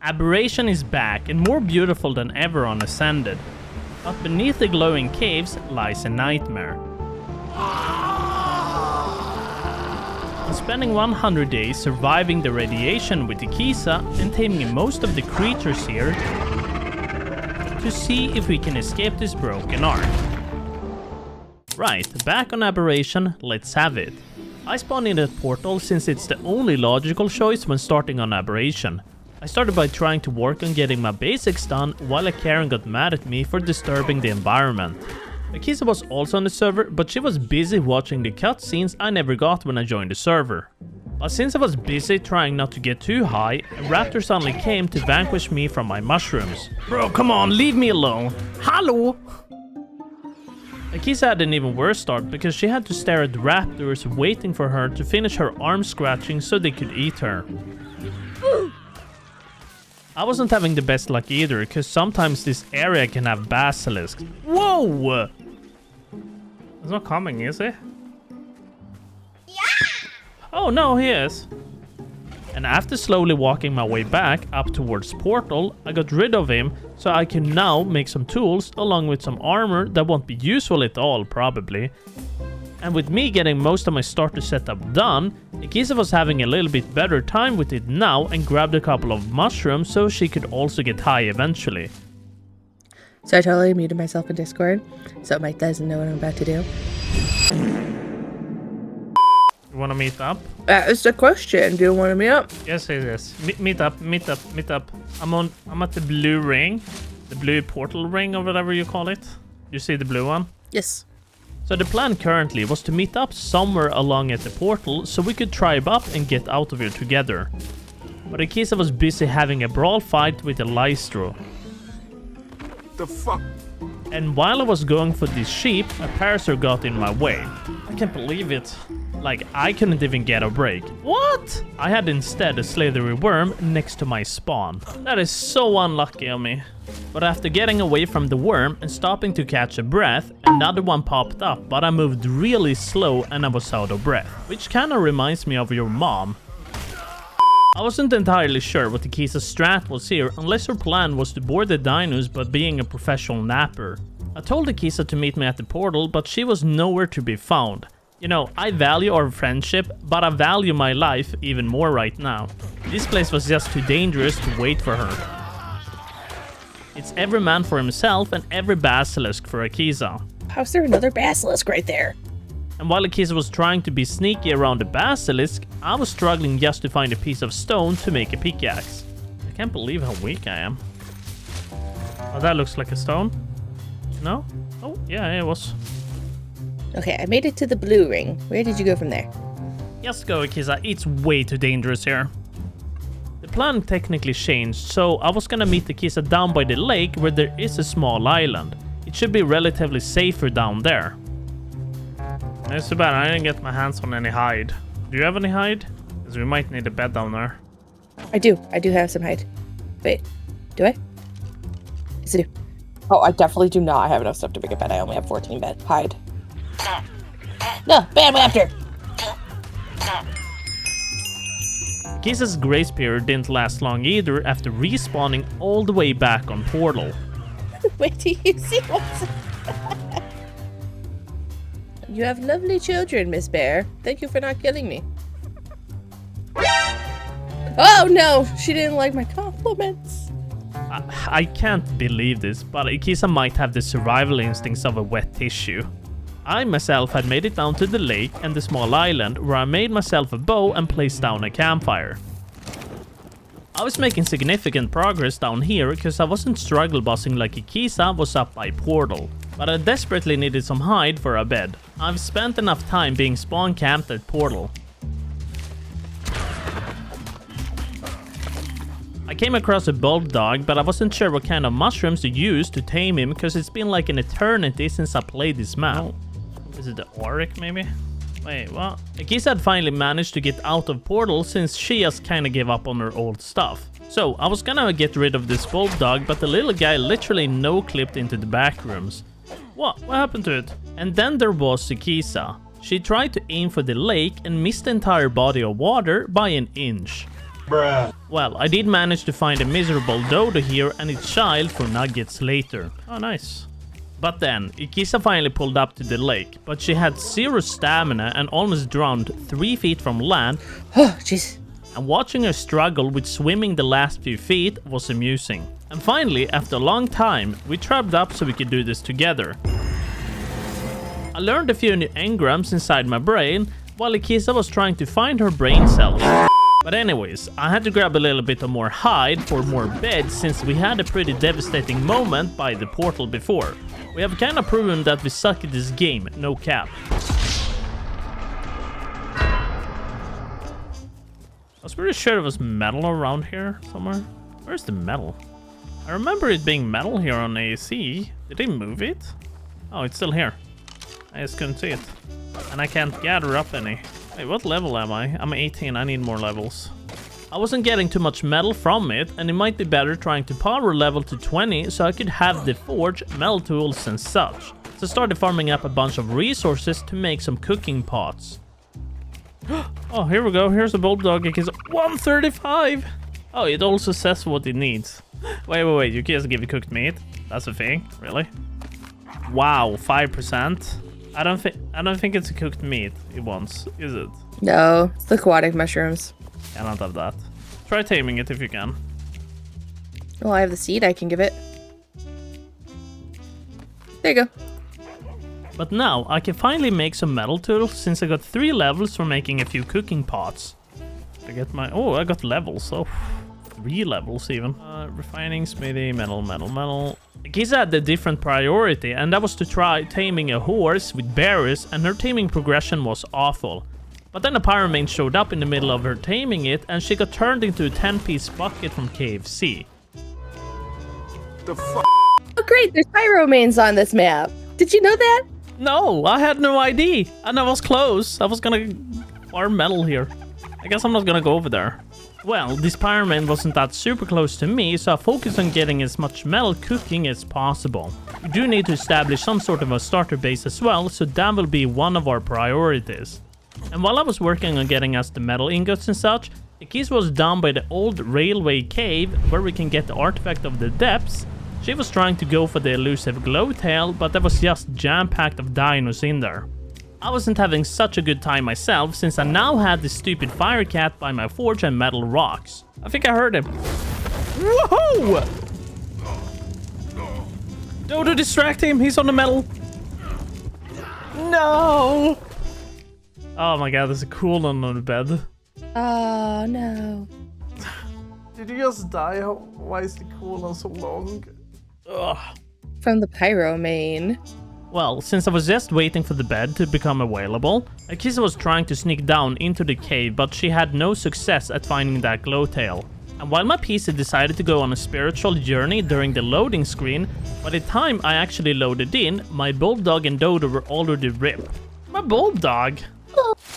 Aberration is back and more beautiful than ever on Ascended. But beneath the glowing caves lies a nightmare. I'm spending 100 days surviving the radiation with Ikisa and taming most of the creatures here to see if we can escape this broken ark. Right, back on Aberration, let's have it. I spawned in that portal since it's the only logical choice when starting on Aberration. I started by trying to work on getting my basics done while a Karen got mad at me for disturbing the environment. Akisa was also on the server, but she was busy watching the cutscenes I never got when I joined the server. But since I was busy trying not to get too high, a raptor suddenly came to vanquish me from my mushrooms. Bro, come on, leave me alone. Hello! Akisa had an even worse start because she had to stare at raptors waiting for her to finish her arm scratching so they could eat her. I wasn't having the best luck either, because sometimes this area can have basilisks. Whoa! He's not coming, is he? Yeah! Oh no, he is. And after slowly walking my way back up towards Portal, I got rid of him, so I can now make some tools along with some armor that won't be useful at all, probably. And with me getting most of my starter setup done, Ikisa was having a little bit better time with it now and grabbed a couple of mushrooms so she could also get high eventually. So I totally muted myself in Discord, so Mike doesn't know what I'm about to do. You wanna meet up? That is the question. Do you want to meet up? Yes, it is. Meet up. I'm at the blue ring. The blue portal ring or whatever you call it. You see the blue one? Yes. So the plan currently was to meet up somewhere along at the portal so we could tribe up and get out of here together. But Ikisa was busy having a brawl fight with a Lystro. The fuck? And while I was going for this sheep, a Parasaur got in my way. I can't believe it. Like, I couldn't even get a break. What? I had instead a slithery worm next to my spawn. That is so unlucky of me. But after getting away from the worm and stopping to catch a breath, another one popped up, but I moved really slow and I was out of breath. Which kinda reminds me of your mom. I wasn't entirely sure what Ikisa's strat was here, unless her plan was to board the dinos by being a professional napper. I told Ikisa to meet me at the portal, but she was nowhere to be found. You know, I value our friendship, but I value my life even more right now. This place was just too dangerous to wait for her. It's every man for himself and every basilisk for Ikisa. How's there another basilisk right there? And while Ikisa was trying to be sneaky around the basilisk, I was struggling just to find a piece of stone to make a pickaxe. I can't believe how weak I am. Oh, that looks like a stone. No? Oh, yeah, it was. Okay, I made it to the blue ring. Where did you go from there? Just go, Ikisa. It's way too dangerous here. The plan technically changed, so I was gonna meet Ikisa down by the lake where there is a small island. It should be relatively safer down there. It's too bad I didn't get my hands on any hide. Do you have any hide? Because we might need a bed down there. I do have some hide. Wait, do I? Yes, I do. Oh, I definitely do not have enough stuff to make a bed. I only have 14 bed. Hide. No, bam after. Ikisa's grace period didn't last long either after respawning all the way back on Portal. Wait till you see what's... You have lovely children, Miss Bear. Thank you for not killing me. Oh no, she didn't like my compliments. I can't believe this, but Ikisa might have the survival instincts of a wet tissue. I myself had made it down to the lake and the small island where I made myself a bow and placed down a campfire. I was making significant progress down here because I wasn't struggle bossing like Ikisa was up by Portal, but I desperately needed some hide for a bed. I've spent enough time being spawn camped at Portal. I came across a bulldog, but I wasn't sure what kind of mushrooms to use to tame him because it's been like an eternity since I played this map. Is it the Auric maybe? Wait, what? Ikisa had finally managed to get out of Portal since she just kinda gave up on her old stuff. So I was gonna get rid of this bulldog, but the little guy literally no-clipped into the back rooms. What happened to it? And then there was Ikisa. She tried to aim for the lake and missed the entire body of water by an inch. Well, I did manage to find a miserable dodo here and its child for nuggets later. Oh, nice. But then, Ikisa finally pulled up to the lake, but she had 0 stamina and almost drowned 3 feet from land. Oh, jeez. And watching her struggle with swimming the last few feet was amusing. And finally, after a long time, we trapped up so we could do this together. I learned a few new engrams inside my brain, while Ikisa was trying to find her brain cells. But anyways, I had to grab a little bit of more hide for more beds since we had a pretty devastating moment by the portal before. We have kinda proven that we suck at this game, no cap. I was pretty sure there was metal around here somewhere. Where's the metal? I remember it being metal here on AC. Did they move it? Oh, it's still here. I just couldn't see it. And I can't gather up any. Wait, what level am I? I'm 18, I need more levels. I wasn't getting too much metal from it, and it might be better trying to power level to 20 so I could have the forge, metal tools and such. So I started farming up a bunch of resources to make some cooking pots. Oh, here we go. Here's a bulldog. It is 135. Oh, it also says what it needs. Wait. You can't give it cooked meat. That's a thing, really? Wow, 5%. I don't think it's a cooked meat it wants, is it? No, it's the aquatic mushrooms. Cannot have that. Try taming it if you can. Well, I have the seed I can give it. There you go. But now I can finally make some metal tools since I got 3 levels for making a few cooking pots. I get my... Oh, I got levels. Oh, 3 levels even. Refining, smithy, metal. Giza had a different priority, and that was to try taming a horse with berries, and her taming progression was awful. But then a pyromane showed up in the middle of her taming it, and she got turned into a 10-piece bucket from KFC. The fuck? Oh, great. There's pyromanes on this map. Did you know that? No, I had no idea, and I was close. I was gonna farm metal here. I guess I'm not gonna go over there. Well, this pyromane wasn't that super close to me, so I focused on getting as much metal cooking as possible. We do need to establish some sort of a starter base as well, so that will be one of our priorities. And while I was working on getting us the metal ingots and such, Ikisa was down by the old railway cave where we can get the artifact of the depths. She was trying to go for the elusive glowtail, but that was just jam-packed of dinos in there. I wasn't having such a good time myself since I now had this stupid fire cat by my forge and metal rocks. I think I heard him. Woohoo! Dodo, distract him, he's on the metal. No! Oh my god, there's a cooldown on the bed. Oh, no. Did you just die? Why is the cooldown so long? Ugh. From the pyromane. Well, since I was just waiting for the bed to become available, Ikisa was trying to sneak down into the cave, but she had no success at finding that glowtail. And while my PC decided to go on a spiritual journey during the loading screen, by the time I actually loaded in, my bulldog and Dodo were already ripped. My bulldog?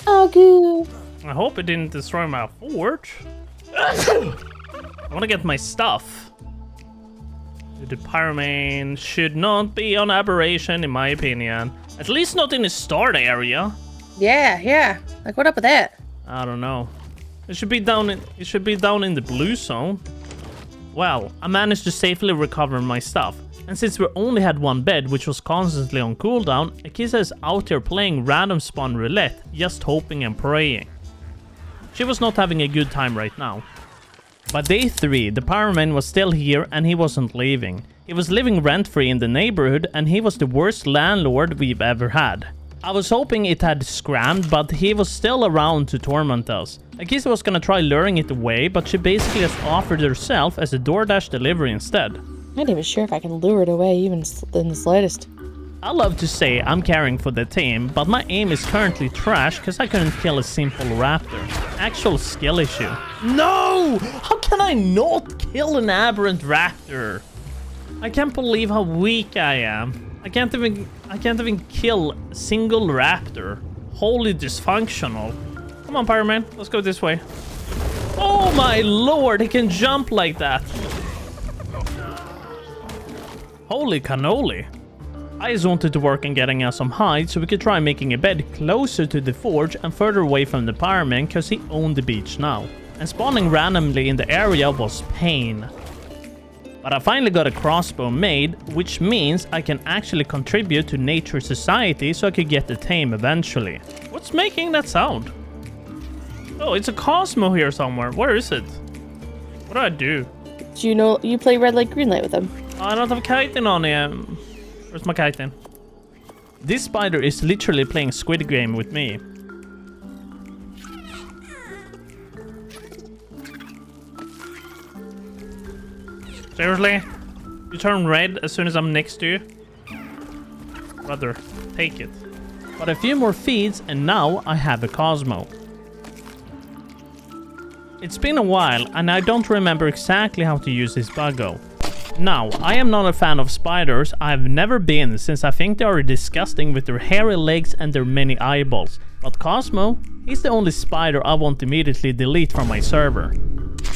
Oh, good. I hope it didn't destroy my forge. I want to get my stuff. The pyromane should not be on aberration, in my opinion. At least not in the start area. Yeah. Like, what up with that? I don't know. It should be down in the blue zone. Well, I managed to safely recover my stuff. And since we only had one bed, which was constantly on cooldown, Ikisa is out here playing random spawn roulette, just hoping and praying. She was not having a good time right now. By day 3, the pyromane was still here and he wasn't leaving. He was living rent-free in the neighborhood and he was the worst landlord we've ever had. I was hoping it had scrammed, but he was still around to torment us. Ikisa was gonna try luring it away, but she basically just offered herself as a DoorDash delivery instead. I'm not even sure if I can lure it away even in the slightest. I love to say I'm caring for the team, but my aim is currently trash because I couldn't kill a simple raptor. Actual skill issue. No! How can I not kill an aberrant raptor? I can't believe how weak I am. I can't even kill a single raptor. Wholly dysfunctional. Come on, Pyromane, let's go this way. Oh my lord, he can jump like that. Holy cannoli. I just wanted to work on getting us some hide so we could try making a bed closer to the forge and further away from the pyromane because he owned the beach now. and spawning randomly in the area was pain. But I finally got a crossbow made, which means I can actually contribute to Nature Society so I could get the tame eventually. What's making that sound? Oh, it's a Cosmo here somewhere. Where is it? What do I do? Do you know you play red light, green light with them? I don't have chitin on him. Where's my chitin? This spider is literally playing Squid Game with me. Seriously? You turn red as soon as I'm next to you? Brother, take it. But a few more feeds and now I have a Cosmo. It's been a while and I don't remember exactly how to use this buggo. Now, I am not a fan of spiders. I've never been, since I think they are disgusting with their hairy legs and their many eyeballs. But Cosmo, he's the only spider I won't immediately delete from my server.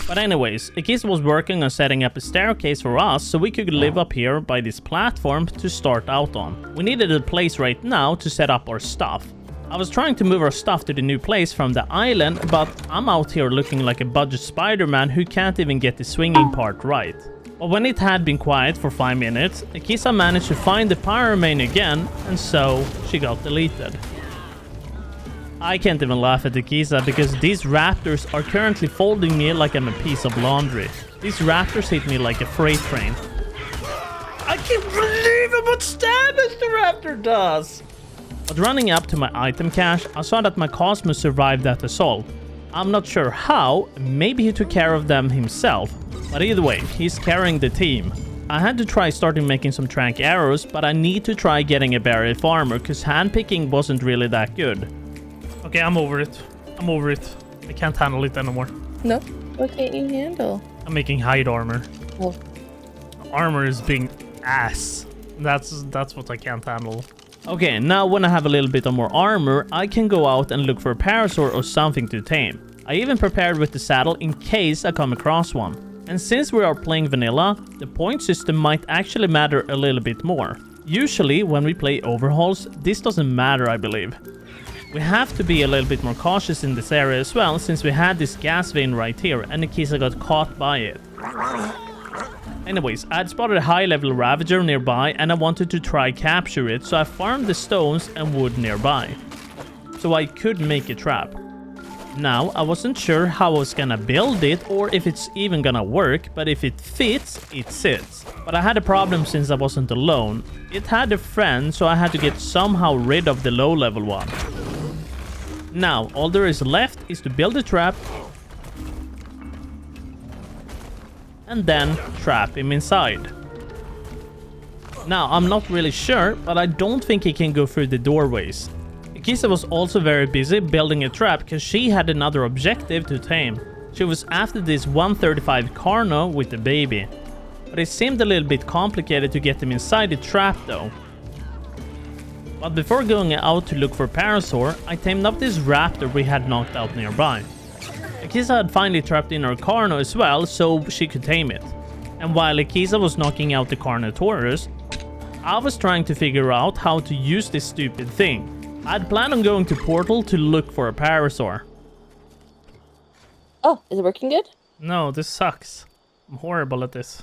But anyways, Akisa was working on setting up a staircase for us so we could live up here by this platform to start out on. We needed a place right now to set up our stuff. I was trying to move our stuff to the new place from the island, but I'm out here looking like a budget Spider-Man who can't even get the swinging part right. But when it had been quiet for 5 minutes, Akisa managed to find the Pyromane again, and so she got deleted. I can't even laugh at Akisa because these raptors are currently folding me like I'm a piece of laundry. These raptors hit me like a freight train. I can't believe how much damage the raptor does! But running up to my item cache, I saw that my Cosmo survived that assault. I'm not sure how, maybe he took care of them himself. But either way, he's carrying the team. I had to try starting making some trank arrows, but I need to try getting a barrier farmer because handpicking wasn't really that good. Okay, I'm over it. I'm over it. I can't handle it anymore. No? What can't you handle? I'm making hide armor. Oh. Armor is being ass. That's what I can't handle. Okay, now when I have a little bit of more armor, I can go out and look for a parasaur or something to tame. I even prepared with the saddle in case I come across one. And since we are playing vanilla, the point system might actually matter a little bit more. Usually, when we play overhauls, this doesn't matter, I believe. We have to be a little bit more cautious in this area as well, since we had this gas vein right here, and Akisa got caught by it. Anyways, I had spotted a high-level Ravager nearby, and I wanted to try capture it, so I farmed the stones and wood nearby. So I could make a trap. Now, I wasn't sure how I was gonna build it, or if it's even gonna work, but if it fits, it sits. But I had a problem since I wasn't alone. It had a friend, so I had to get somehow rid of the low-level one. Now, all there is left is to build a trap and then trap him inside. Now, I'm not really sure, but I don't think he can go through the doorways. Akisa was also very busy building a trap because she had another objective to tame. She was after this 135 Carno with the baby. But it seemed a little bit complicated to get him inside the trap though. But before going out to look for Parasaur, I tamed up this raptor we had knocked out nearby. Akisa had finally trapped in her Carno as well, so she could tame it. And while Akisa was knocking out the Carnotaurus, I was trying to figure out how to use this stupid thing. I'd planned on going to Portal to look for a Parasaur. Oh, is it working good? No, this sucks. I'm horrible at this.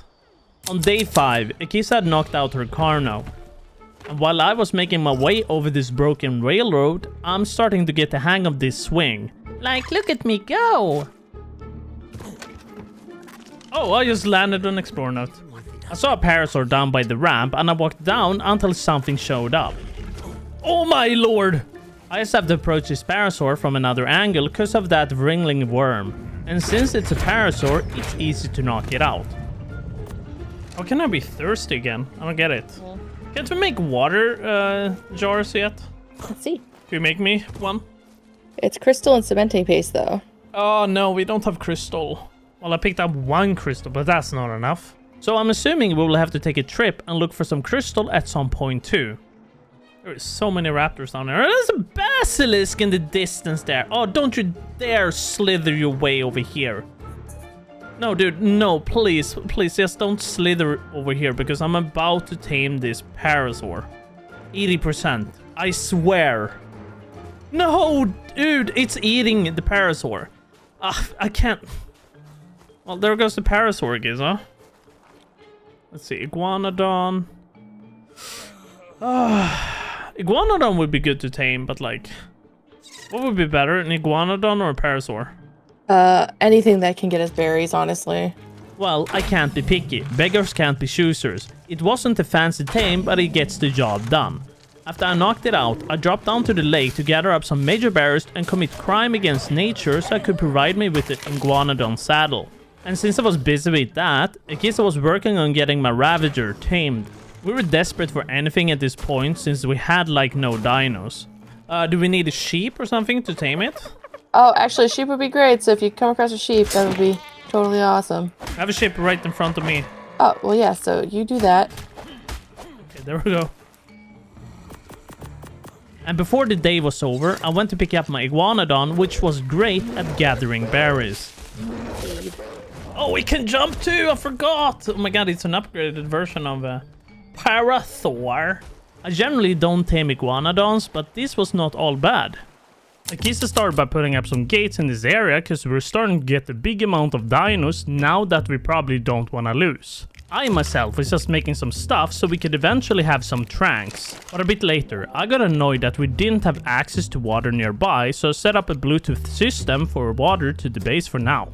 On day 5, Akisa had knocked out her Carno. And while I was making my way over this broken railroad, I'm starting to get the hang of this swing. Like, look at me go! Oh, I just landed on Explore Note. I saw a Parasaur down by the ramp and I walked down until something showed up. Oh my lord! I just have to approach this Parasaur from another angle because of that wriggling worm. And since it's a Parasaur, it's easy to knock it out. How can I be thirsty again? I don't get it. Yeah. Can't we make water jars yet? Let's see. Can you make me one? It's crystal and cementing paste, though. Oh no, we don't have crystal. Well, I picked up one crystal, but that's not enough. So I'm assuming we will have to take a trip and look for some crystal at some point too. There is so many raptors down there. There's a basilisk in the distance there. Oh, don't you dare slither your way over here. No, dude, no, please, please, just don't slither over here because I'm about to tame this Parasaur. 80%, I swear. No, dude, it's eating the Parasaur. I can't. Well, there goes the Parasaur, huh? Let's see, Iguanodon. Iguanodon would be good to tame, but like, what would be better, an Iguanodon or a Parasaur? Anything that can get us berries, honestly. Well, I can't be picky. Beggars can't be choosers. It wasn't a fancy tame, but it gets the job done. After I knocked it out, I dropped down to the lake to gather up some major berries and commit crime against nature so I could provide me with an Iguanodon saddle. And since I was busy with that, Akisa was working on getting my Ravager tamed. We were desperate for anything at this point since we had like no dinos. Do we need a sheep or something to tame it? Oh, actually, a sheep would be great. So if you come across a sheep, that would be totally awesome. I have a sheep right in front of me. Oh, well, yeah, so you do that. Okay, there we go. And before the day was over, I went to pick up my Iguanodon, which was great at gathering berries. Oh, we can jump too! I forgot! Oh my god, it's an upgraded version of Parasaur. I generally don't tame Iguanodons, but this was not all bad. Akisa started by putting up some gates in this area because we're starting to get a big amount of dinos now that we probably don't want to lose. I myself was just making some stuff so we could eventually have some tranks. But a bit later, I got annoyed that we didn't have access to water nearby, so I set up a Bluetooth system for water to the base for now.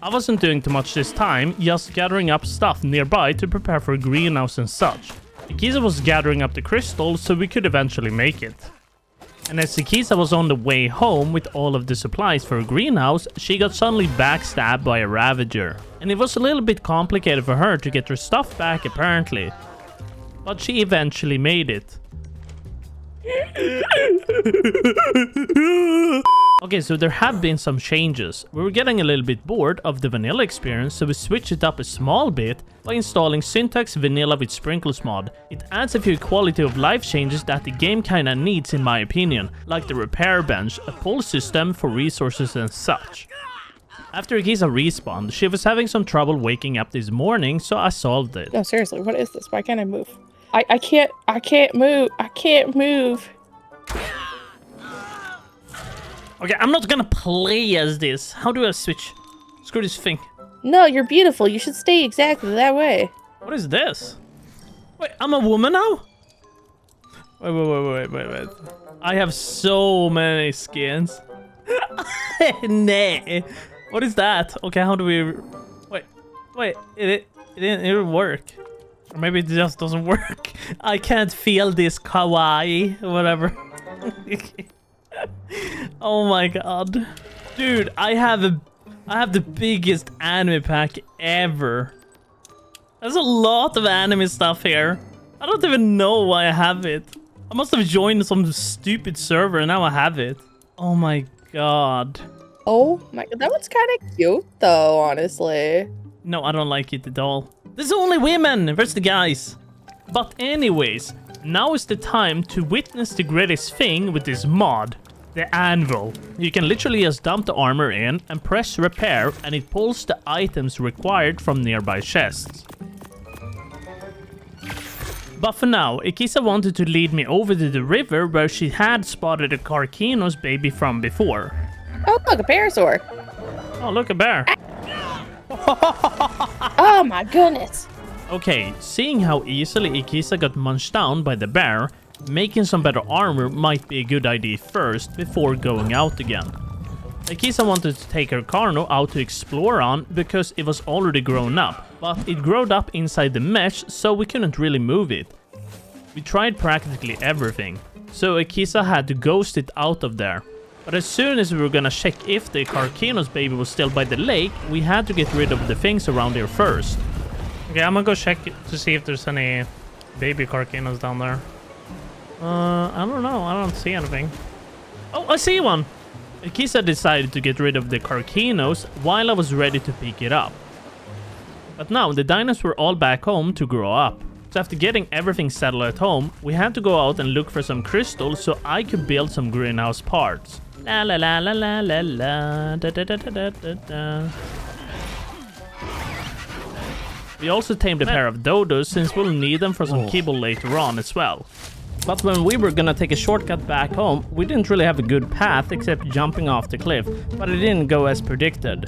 I wasn't doing too much this time, just gathering up stuff nearby to prepare for a greenhouse and such. Akisa was gathering up the crystals so we could eventually make it. And as Akisa was on the way home with all of the supplies for a greenhouse, she got suddenly backstabbed by a Ravager. And it was a little bit complicated for her to get her stuff back apparently. But she eventually made it. Okay, so there have been some changes. We were getting a little bit bored of the vanilla experience, so we switched it up a small bit by installing Syntac's Vanilla with Sprinkles mod. It adds a few quality of life changes that the game kinda needs in my opinion, like the repair bench, a pull system for resources and such. After Akisa respawned, she was having some trouble waking up this morning, so I solved it. No, seriously, what is this? Why can't I move? I can't move. Okay, I'm not gonna play as this. How do I switch? Screw this thing. No, you're beautiful. You should stay exactly that way. What is this? Wait, I'm a woman now? Wait. I have so many skins. Nah. What is that? Okay, how do we... Wait, it didn't work. Or maybe it just doesn't work. I can't feel this kawaii, whatever. Oh my god. Dude, I have the biggest anime pack ever. There's a lot of anime stuff here. I don't even know why I have it. I must have joined some stupid server and now I have it. Oh my god. Oh my god, that one's kind of cute though, honestly. No, I don't like it at all. There's only women. Where's the guys? But anyways, now is the time to witness the greatest thing with this mod. The anvil. You can literally just dump the armor in and press repair and it pulls the items required from nearby chests. But for now, Akisa wanted to lead me over to the river where she had spotted a Carkino's baby from before. Oh look, a Parasaur. Oh, look, a bear. Oh my goodness. Okay, seeing how easily Akisa got munched down by the bear, making some better armor might be a good idea first before going out again. Akisa wanted to take her Carno out to explore on because it was already grown up, but it growed up inside the mesh so we couldn't really move it. We tried practically everything, so Akisa had to ghost it out of there. But as soon as we were gonna check if the Carkino's baby was still by the lake, we had to get rid of the things around here first. Okay, I'm gonna go check to see if there's any baby Carkinos down there. I don't know. I don't see anything. Oh, I see one! Akisa decided to get rid of the Carkinos while I was ready to pick it up. But now, the dinos were all back home to grow up. So after getting everything settled at home, we had to go out and look for some crystals so I could build some greenhouse parts. La la la la la la la da da da da da da. We also tamed a pair of dodos since we'll need them for some kibble later on as well. But when we were gonna take a shortcut back home, we didn't really have a good path except jumping off the cliff, but it didn't go as predicted.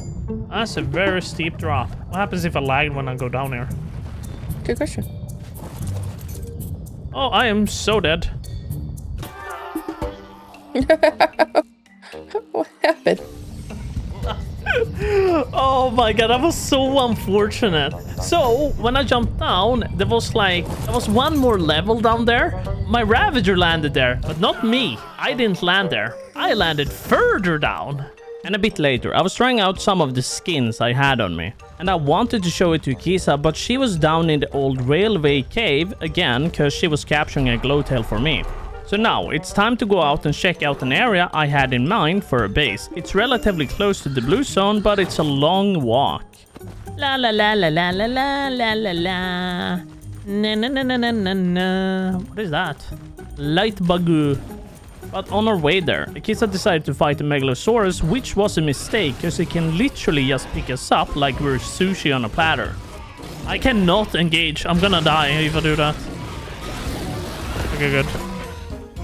That's a very steep drop. What happens if I lag when I go down here? Good question. Oh, I am so dead. What happened? Oh my god, that was so unfortunate. So, when I jumped down, there was one more level down there. My Ravager landed there, but not me. I didn't land there. I landed further down. And a bit later, I was trying out some of the skins I had on me. And I wanted to show it to Kisa, but she was down in the old railway cave again, because she was capturing a glowtail for me. So now, it's time to go out and check out an area I had in mind for a base. It's relatively close to the blue zone, but it's a long walk. La la la la la la la la la la. Na na na na na na na. What is that? Light bagu. But on our way there, Akisa decided to fight the Megalosaurus, which was a mistake, because he can literally just pick us up like we're sushi on a platter. I cannot engage. I'm gonna die if I do that. Okay, good.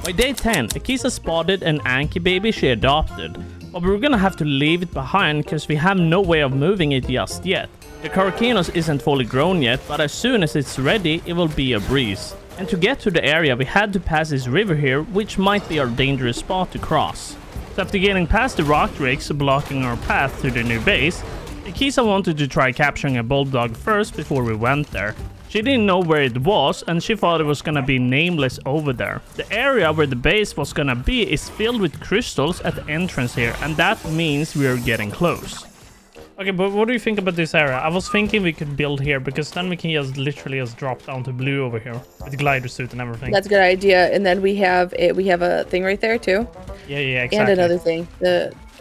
By day 10, Akisa spotted an Anki baby she adopted, but we were gonna have to leave it behind because we have no way of moving it just yet. The Carcinos isn't fully grown yet, but as soon as it's ready, it will be a breeze. And to get to the area, we had to pass this river here, which might be our dangerous spot to cross. So after getting past the rock drakes blocking our path to the new base, Akisa wanted to try capturing a bulldog first before we went there. She didn't know where it was, and she thought it was gonna be nameless over there. The area where the base was gonna be is filled with crystals at the entrance here, and that means we are getting close. Okay, but what do you think about this area? I was thinking we could build here, because then we can just literally just drop down to blue over here with glider suit and everything. That's a good idea. And then we have a thing right there too. Yeah, exactly. And another thing,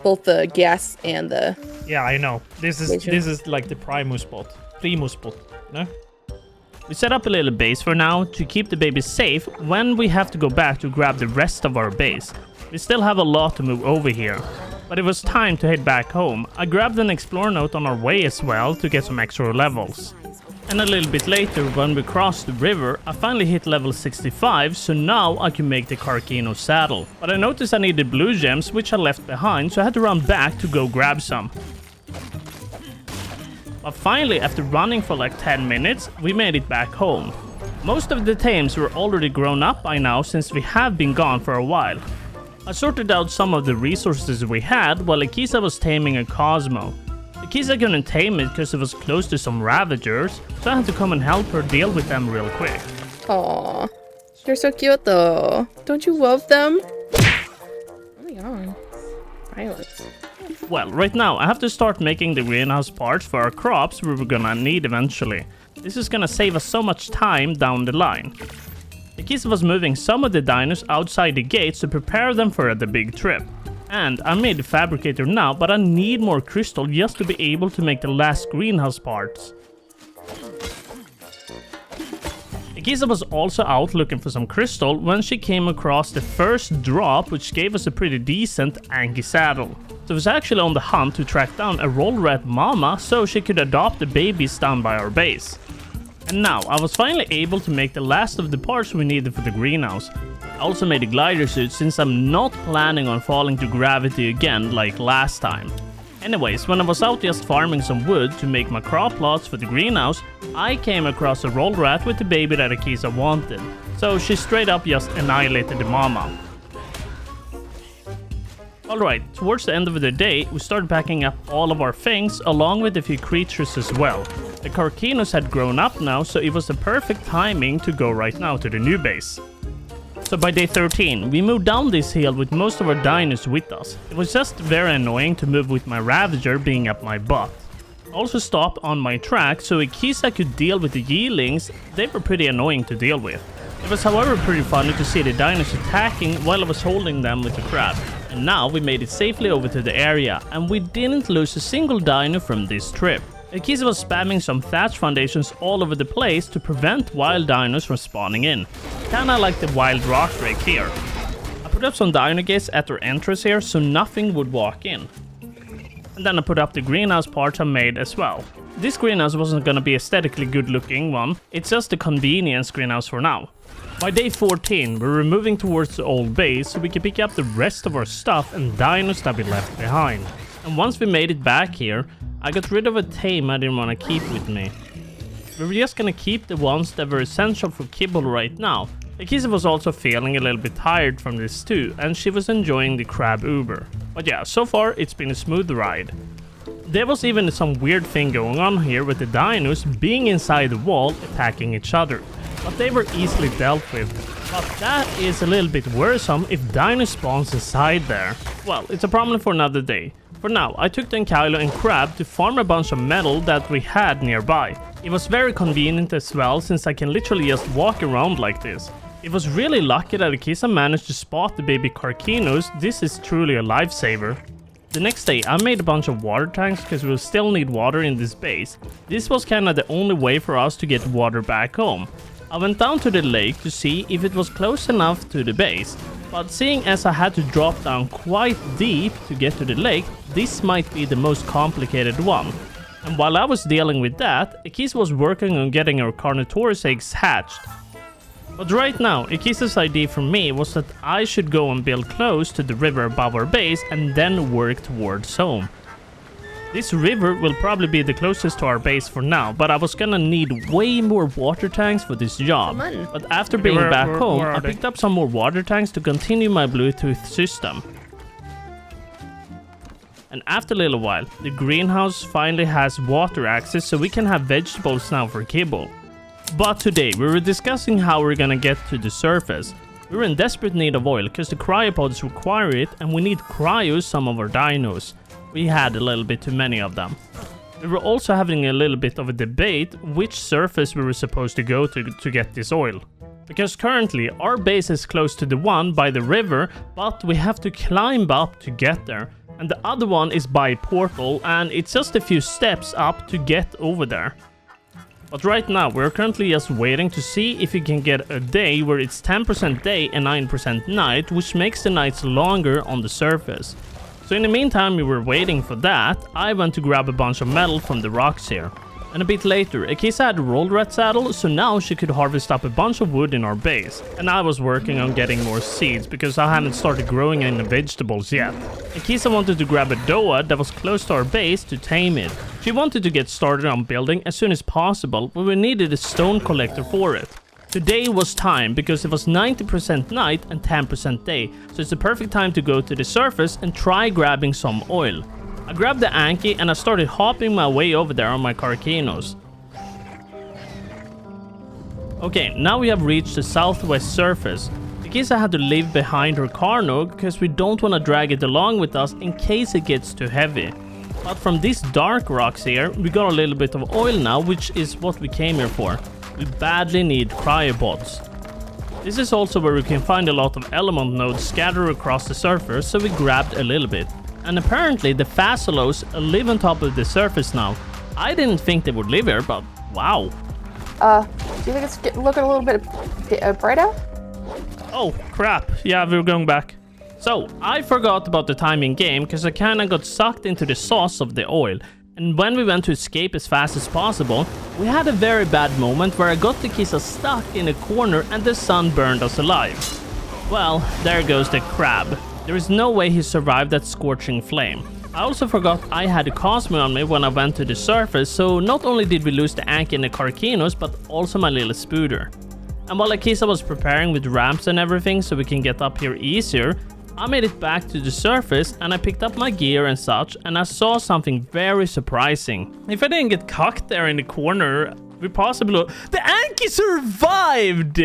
both the gas and the. Yeah, I know. This is like the Primus spot, no? We set up a little base for now to keep the baby safe when we have to go back to grab the rest of our base. We still have a lot to move over here, but it was time to head back home. I grabbed an Explorer note on our way as well to get some extra levels. And a little bit later, when we crossed the river, I finally hit level 65, so now I can make the Carcino saddle. But I noticed I needed blue gems, which I left behind, so I had to run back to go grab some. But finally, after running for like 10 minutes, we made it back home. Most of the tames were already grown up by now since we have been gone for a while. I sorted out some of the resources we had while Akisa was taming a Cosmo. Akisa couldn't tame it because it was close to some Ravagers, so I had to come and help her deal with them real quick. Aww, they're so cute though. Don't you love them? Oh my god, violence. Well, right now I have to start making the greenhouse parts for our crops we were gonna need eventually. This is gonna save us so much time down the line. Akisa was moving some of the dinos outside the gates to prepare them for the big trip. And I made the fabricator now, but I need more crystal just to be able to make the last greenhouse parts. Akisa was also out looking for some crystal when she came across the first drop, which gave us a pretty decent Anki saddle. So I was actually on the hunt to track down a roll rat mama so she could adopt the babies down by our base. And now I was finally able to make the last of the parts we needed for the greenhouse. I also made a glider suit since I'm not planning on falling to gravity again like last time. Anyways, when I was out just farming some wood to make my crop plots for the greenhouse, I came across a roll rat with the baby that Akisa wanted. So she straight up just annihilated the mama. Alright, towards the end of the day, we started packing up all of our things along with a few creatures as well. The Carcinos had grown up now, so it was the perfect timing to go right now to the new base. So by day 13, we moved down this hill with most of our dinos with us. It was just very annoying to move with my Ravager being up my butt. I also stopped on my track so Akisa could deal with the Yeelings. They were pretty annoying to deal with. It was however pretty funny to see the dinos attacking while I was holding them with the crab. And now we made it safely over to the area, and we didn't lose a single dino from this trip. Akisa was spamming some thatch foundations all over the place to prevent wild dinos from spawning in. Kinda like the wild rock drake here. I put up some dino gates at their entrance here so nothing would walk in. And then I put up the greenhouse parts I made as well. this greenhouse wasn't gonna be aesthetically good looking one, it's just a convenience greenhouse for now. By day 14, we're moving towards the old base so we can pick up the rest of our stuff and dinos that we left behind. And once we made it back here, I got rid of a tame I didn't want to keep with me. We were just gonna keep the ones that were essential for kibble right now. Akisa was also feeling a little bit tired from this too, and she was enjoying the crab Uber. But yeah, so far it's been a smooth ride. There was even some weird thing going on here with the dinos being inside the wall attacking each other. But they were easily dealt with. But that is a little bit worrisome if dino spawns inside there. Well, it's a problem for another day. For now, I took the Ankylo and Crab to farm a bunch of metal that we had nearby. It was very convenient as well, since I can literally just walk around like this. It was really lucky that Akisa managed to spot the baby Carcinos. This is truly a lifesaver. The next day, I made a bunch of water tanks because we'll still need water in this base. This was kinda the only way for us to get water back home. I went down to the lake to see if it was close enough to the base. But seeing as I had to drop down quite deep to get to the lake, this might be the most complicated one. And while I was dealing with that, Akisa was working on getting our Carnotaurus eggs hatched. But right now, Akisa's idea for me was that I should go and build close to the river above our base and then work towards home. This river will probably be the closest to our base for now, but I was gonna need way more water tanks for this job. But after being back home, I picked up some more water tanks to continue my Bluetooth system. And after a little while, the greenhouse finally has water access so we can have vegetables now for kibble. But today, we were discussing how we're gonna get to the surface. We were in desperate need of oil because the cryopods require it and we need cryos some of our dinos. We had a little bit too many of them. We were also having a little bit of a debate which surface we were supposed to go to get this oil. Because currently our base is close to the one by the river, but we have to climb up to get there. And the other one is by portal and it's just a few steps up to get over there. But right now we're currently just waiting to see if we can get a day where it's 10% day and 9% night, which makes the nights longer on the surface. So in the meantime we were waiting for that, I went to grab a bunch of metal from the rocks here. And a bit later, Akisa had a roll rat saddle, so now she could harvest up a bunch of wood in our base. And I was working on getting more seeds, because I hadn't started growing any vegetables yet. Akisa wanted to grab a doa that was close to our base to tame it. She wanted to get started on building as soon as possible, but we needed a stone collector for it. Today was time, because it was 90% night and 10% day, so it's the perfect time to go to the surface and try grabbing some oil. I grabbed the Anki and I started hopping my way over there on my Carcinos. Okay, now we have reached the southwest surface. Akisa had to leave behind her Carno because we don't want to drag it along with us in case it gets too heavy. But from these dark rocks here, we got a little bit of oil now, which is what we came here for. We badly need cryopods. This is also where we can find a lot of element nodes scattered across the surface, so we grabbed a little bit. And apparently the Facilos live on top of the surface now. I didn't think they would live here, but wow. Do you think it's looking a little bit bright out? Oh, crap. Yeah, we're going back. So, I forgot about the time in game because I kinda got sucked into the sauce of the oil. And when we went to escape as fast as possible, we had a very bad moment where I got the Kisa stuck in a corner and the sun burned us alive. Well, there goes the crab. There is no way he survived that scorching flame. I also forgot I had a Cosmo on me when I went to the surface, so not only did we lose the Anki and the Carcinos, but also my little Spooder. And while Akisa was preparing with ramps and everything so we can get up here easier, I made it back to the surface and I picked up my gear and such, and I saw something very surprising. If I didn't get cocked there in the corner, we possibly... The Anki survived!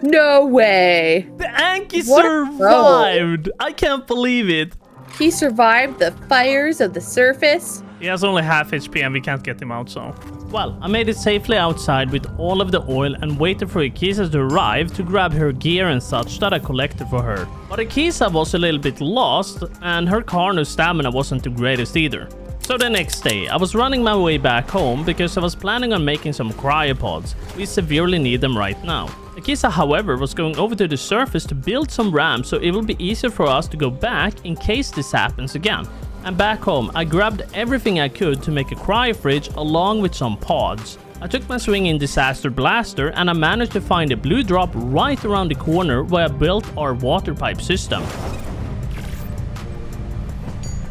No way! The Anki survived! I can't believe it! He survived the fires of the surface? He has only half HP and we can't get him out, so... Well, I made it safely outside with all of the oil and waited for Akisa to arrive to grab her gear and such that I collected for her. But Akisa was a little bit lost and her Carno stamina wasn't the greatest either. So the next day, I was running my way back home because I was planning on making some cryopods. We severely need them right now. Akisa, however, was going over to the surface to build some ramps so it will be easier for us to go back in case this happens again. And back home, I grabbed everything I could to make a cryo fridge along with some pods. I took my swinging disaster blaster and I managed to find a blue drop right around the corner where I built our water pipe system.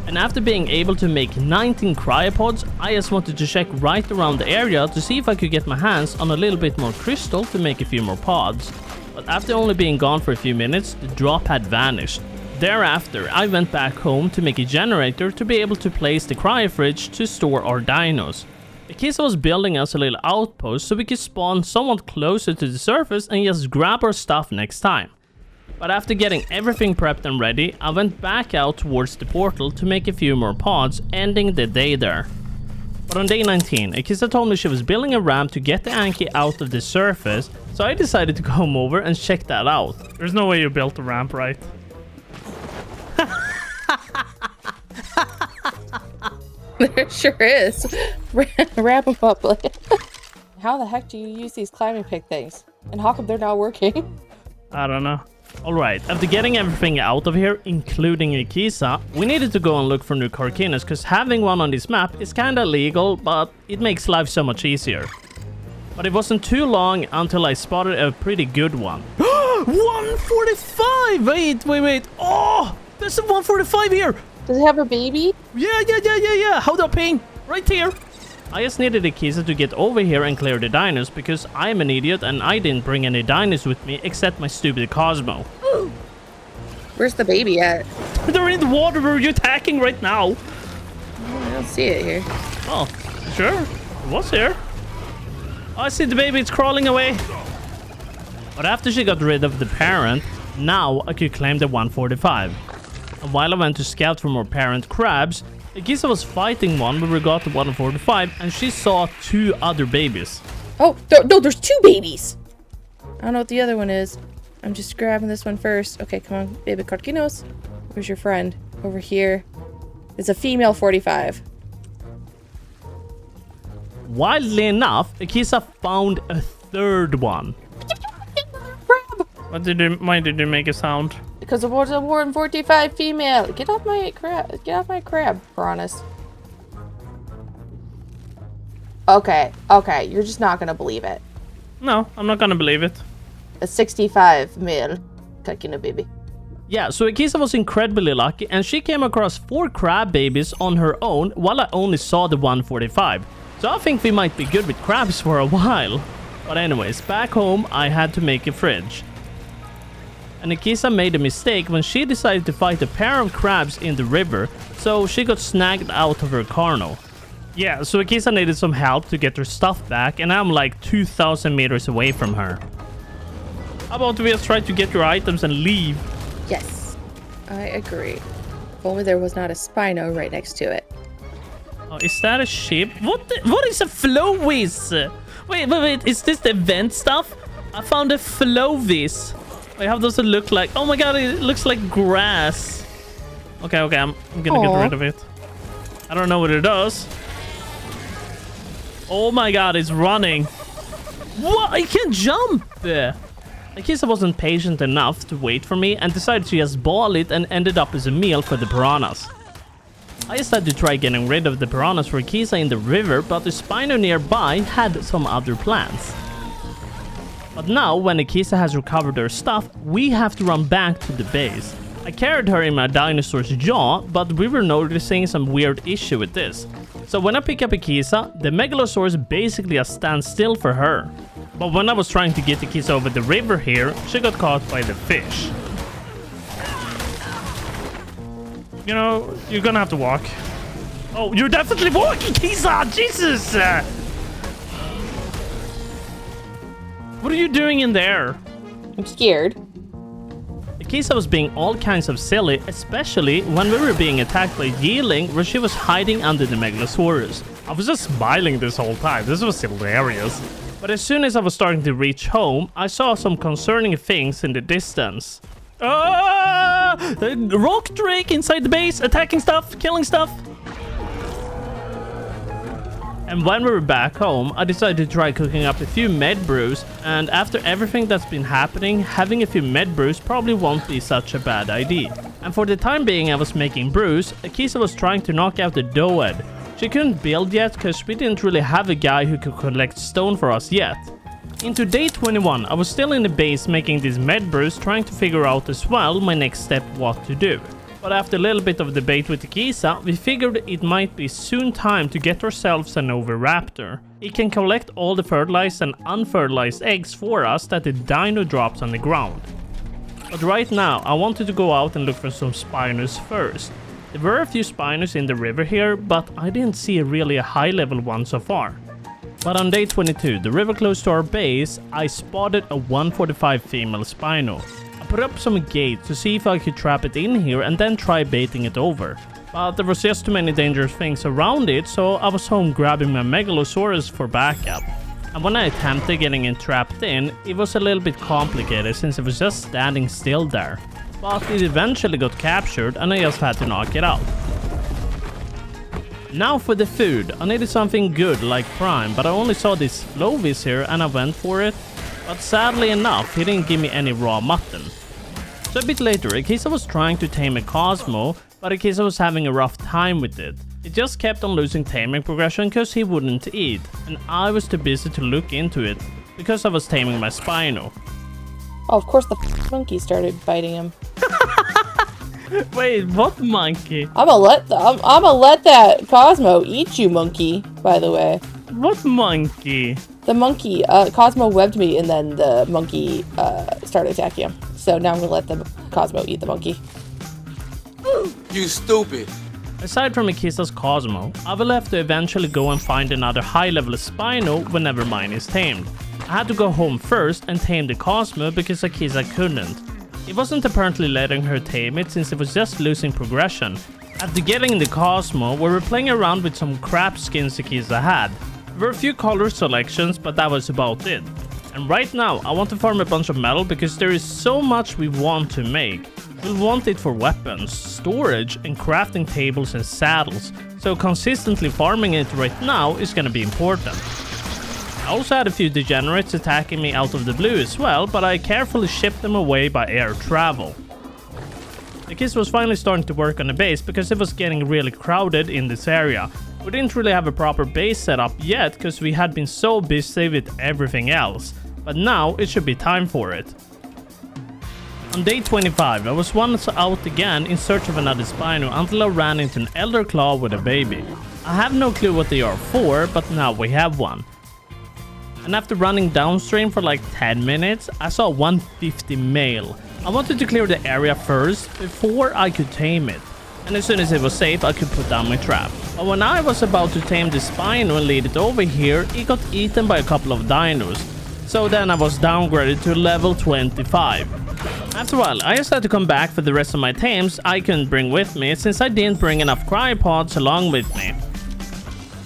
And after being able to make 19 cryopods, I just wanted to check right around the area to see if I could get my hands on a little bit more crystal to make a few more pods. But after only being gone for a few minutes, the drop had vanished. Thereafter, I went back home to make a generator to be able to place the cryo fridge to store our dinos. Akisa was building us a little outpost so we could spawn somewhat closer to the surface and just grab our stuff next time. But after getting everything prepped and ready, I went back out towards the portal to make a few more pods, ending the day there. But on day 19, Akisa told me she was building a ramp to get the Anki out of the surface, so I decided to come over and check that out. There's no way you built a ramp, right? There sure is. Wrap them up. How the heck do you use these climbing pick things? And how come they're not working? I don't know. Alright, after getting everything out of here, including Akisa, we needed to go and look for new Carcinas, because having one on this map is kinda illegal, but it makes life so much easier. But it wasn't too long until I spotted a pretty good one. 145! Wait. Oh! There's a 145 here! Does it have a baby? Yeah. Hold up, ping. Right here. I just needed Akisa to get over here and clear the dinos because I'm an idiot and I didn't bring any dinos with me except my stupid Cosmo. Where's the baby at? They're in the water where you're attacking right now. I don't see it here. Oh, sure. It was here. Oh, I see the baby. It's crawling away. But after she got rid of the parent, now I could claim the 145. And while I went to scout for more parent crabs, Akisa was fighting one when we got to 145 and she saw 2 other babies. Oh, no, there's 2 babies! I don't know what the other one is. I'm just grabbing this one first. Okay, come on, baby Carcinos. Where's your friend? Over here. It's a female 45. Wildly enough, Akisa found a 3rd one. Why did you make a sound? Because it was a 145 female. Get off my crab, Piranhas. Okay, you're just not gonna believe it. No, I'm not gonna believe it. A 65 male Carcina baby. Yeah, so Akisa was incredibly lucky and she came across 4 crab babies on her own while I only saw the 145. So I think we might be good with crabs for a while. But anyways, back home I had to make a fridge. And Akisa made a mistake when she decided to fight a pair of crabs in the river, so she got snagged out of her carno. Yeah, so Akisa needed some help to get her stuff back, and I'm like 2,000 meters away from her. How about we just try to get your items and leave? Yes, I agree. If only there was not a Spino right next to it. Oh, is that a ship? What is a Flowvis? Wait, is this the event stuff? I found a Flowvis. Wait, how does it look like? Oh my god, it looks like grass. Okay, I'm gonna get rid of it. I don't know what it does. Oh my god, it's running. What? I can jump! Akisa wasn't patient enough to wait for me and decided to just ball it and ended up as a meal for the piranhas. I just had to try getting rid of the piranhas for Akisa in the river, but the Spino nearby had some other plans. But now, when Akisa has recovered her stuff, we have to run back to the base. I carried her in my dinosaur's jaw, but we were noticing some weird issue with this. So when I pick up Akisa, the Megalosaurus basically just stands still for her. But when I was trying to get Akisa over the river here, she got caught by the fish. You know, you're gonna have to walk. Oh, you're definitely walking, Akisa! Jesus! What are you doing in there? I'm scared. Akisa was being all kinds of silly, especially when we were being attacked by Yeeling, where she was hiding under the Megalosaurus. I was just smiling this whole time. This was hilarious. But as soon as I was starting to reach home, I saw some concerning things in the distance. A rock drake inside the base, attacking stuff, killing stuff. And when we were back home, I decided to try cooking up a few med brews, and after everything that's been happening, having a few med brews probably won't be such a bad idea. And for the time being I was making brews, Akisa was trying to knock out the Doed. She couldn't build yet because we didn't really have a guy who could collect stone for us yet. Into day 21, I was still in the base making these med brews, trying to figure out as well my next step what to do. But after a little bit of debate with Akisa, we figured it might be soon time to get ourselves an Oviraptor. It can collect all the fertilized and unfertilized eggs for us that the dino drops on the ground. But right now, I wanted to go out and look for some Spinos first. There were a few Spinos in the river here, but I didn't see really a high level one so far. But on day 22, the river close to our base, I spotted a 145 female Spino. I put up some gates to see if I could trap it in here and then try baiting it over. But there was just too many dangerous things around it, so I was home grabbing my Megalosaurus for backup. And when I attempted getting it trapped in, it was a little bit complicated since it was just standing still there. But it eventually got captured and I just had to knock it out. Now for the food. I needed something good like prime, but I only saw this Flovis here and I went for it. But sadly enough, he didn't give me any raw mutton. So a bit later, Akisa was trying to tame a Cosmo, but Akisa was having a rough time with it. It just kept on losing taming progression because he wouldn't eat, and I was too busy to look into it because I was taming my Spino. Oh, of course the monkey started biting him. Wait, what monkey? I'm gonna let that Cosmo eat you, monkey, by the way. What monkey? The monkey, Cosmo webbed me and then the monkey started attacking him. So now I'm gonna let the Cosmo eat the monkey. You stupid. Aside from Akisa's Cosmo, I will have to eventually go and find another high-level Spino whenever mine is tamed. I had to go home first and tame the Cosmo because Akisa couldn't. It wasn't apparently letting her tame it since it was just losing progression. After getting the Cosmo, we were playing around with some crap skins Akisa had. There were a few color selections, but that was about it. And right now, I want to farm a bunch of metal because there is so much we want to make. We'll want it for weapons, storage, and crafting tables and saddles, so consistently farming it right now is gonna be important. I also had a few degenerates attacking me out of the blue as well, but I carefully shipped them away by air travel. The kids was finally starting to work on the base because it was getting really crowded in this area. We didn't really have a proper base set up yet because we had been so busy with everything else, but now it should be time for it. On day 25, I was once out again in search of another Spino until I ran into an Elder Claw with a baby. I have no clue what they are for, but now we have one. And after running downstream for like 10 minutes, I saw 150 male. I wanted to clear the area first before I could tame it. And as soon as it was safe, I could put down my trap. But when I was about to tame the Spino and lead it over here, it got eaten by a couple of dinos. So then I was downgraded to level 25. After a while, I just had to come back for the rest of my tames I couldn't bring with me since I didn't bring enough cryopods along with me.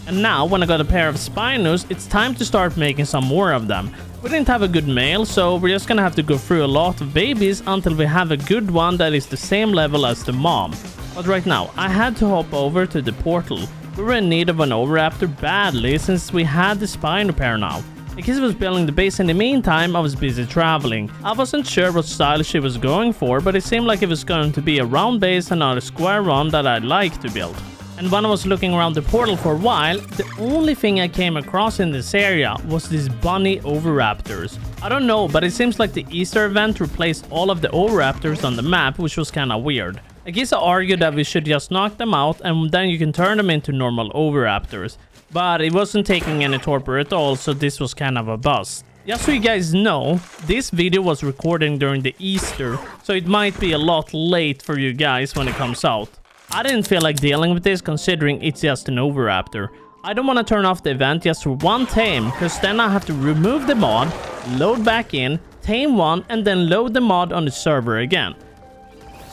And now, when I got a pair of Spinos, it's time to start making some more of them. We didn't have a good male, so we're just gonna have to go through a lot of babies until we have a good one that is the same level as the mom. But right now, I had to hop over to the portal. We were in need of an Oviraptor badly since we had the Spino pair now. Akisa was building the base in the meantime, I was busy traveling. I wasn't sure what style she was going for, but it seemed like it was going to be a round base and not a square one that I'd like to build. And when I was looking around the portal for a while, the only thing I came across in this area was these bunny Oviraptors. I don't know, but it seems like the Easter event replaced all of the Oviraptors on the map, which was kinda weird. Akisa argued that we should just knock them out and then you can turn them into normal Oviraptors. But it wasn't taking any torpor at all, so this was kind of a bust. Just so you guys know, this video was recording during the Easter, so it might be a lot late for you guys when it comes out. I didn't feel like dealing with this considering it's just an Oviraptor. I don't want to turn off the event just for one tame, because then I have to remove the mod, load back in, tame one, and then load the mod on the server again.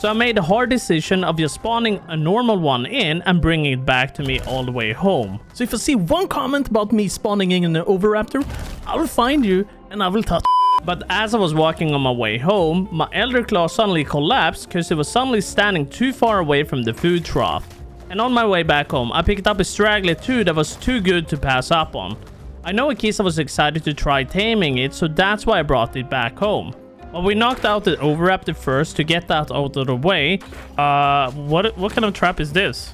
So I made a hard decision of just spawning a normal one in and bringing it back to me all the way home. So if I see one comment about me spawning in an Oviraptor, I will find you and I will touch. But as I was walking on my way home, my Elder Claw suddenly collapsed because it was suddenly standing too far away from the food trough. And on my way back home, I picked up a straggler too that was too good to pass up on. I know Akisa was excited to try taming it, so that's why I brought it back home. Well, we knocked out the Overraptor first to get that out of the way. What kind of trap is this?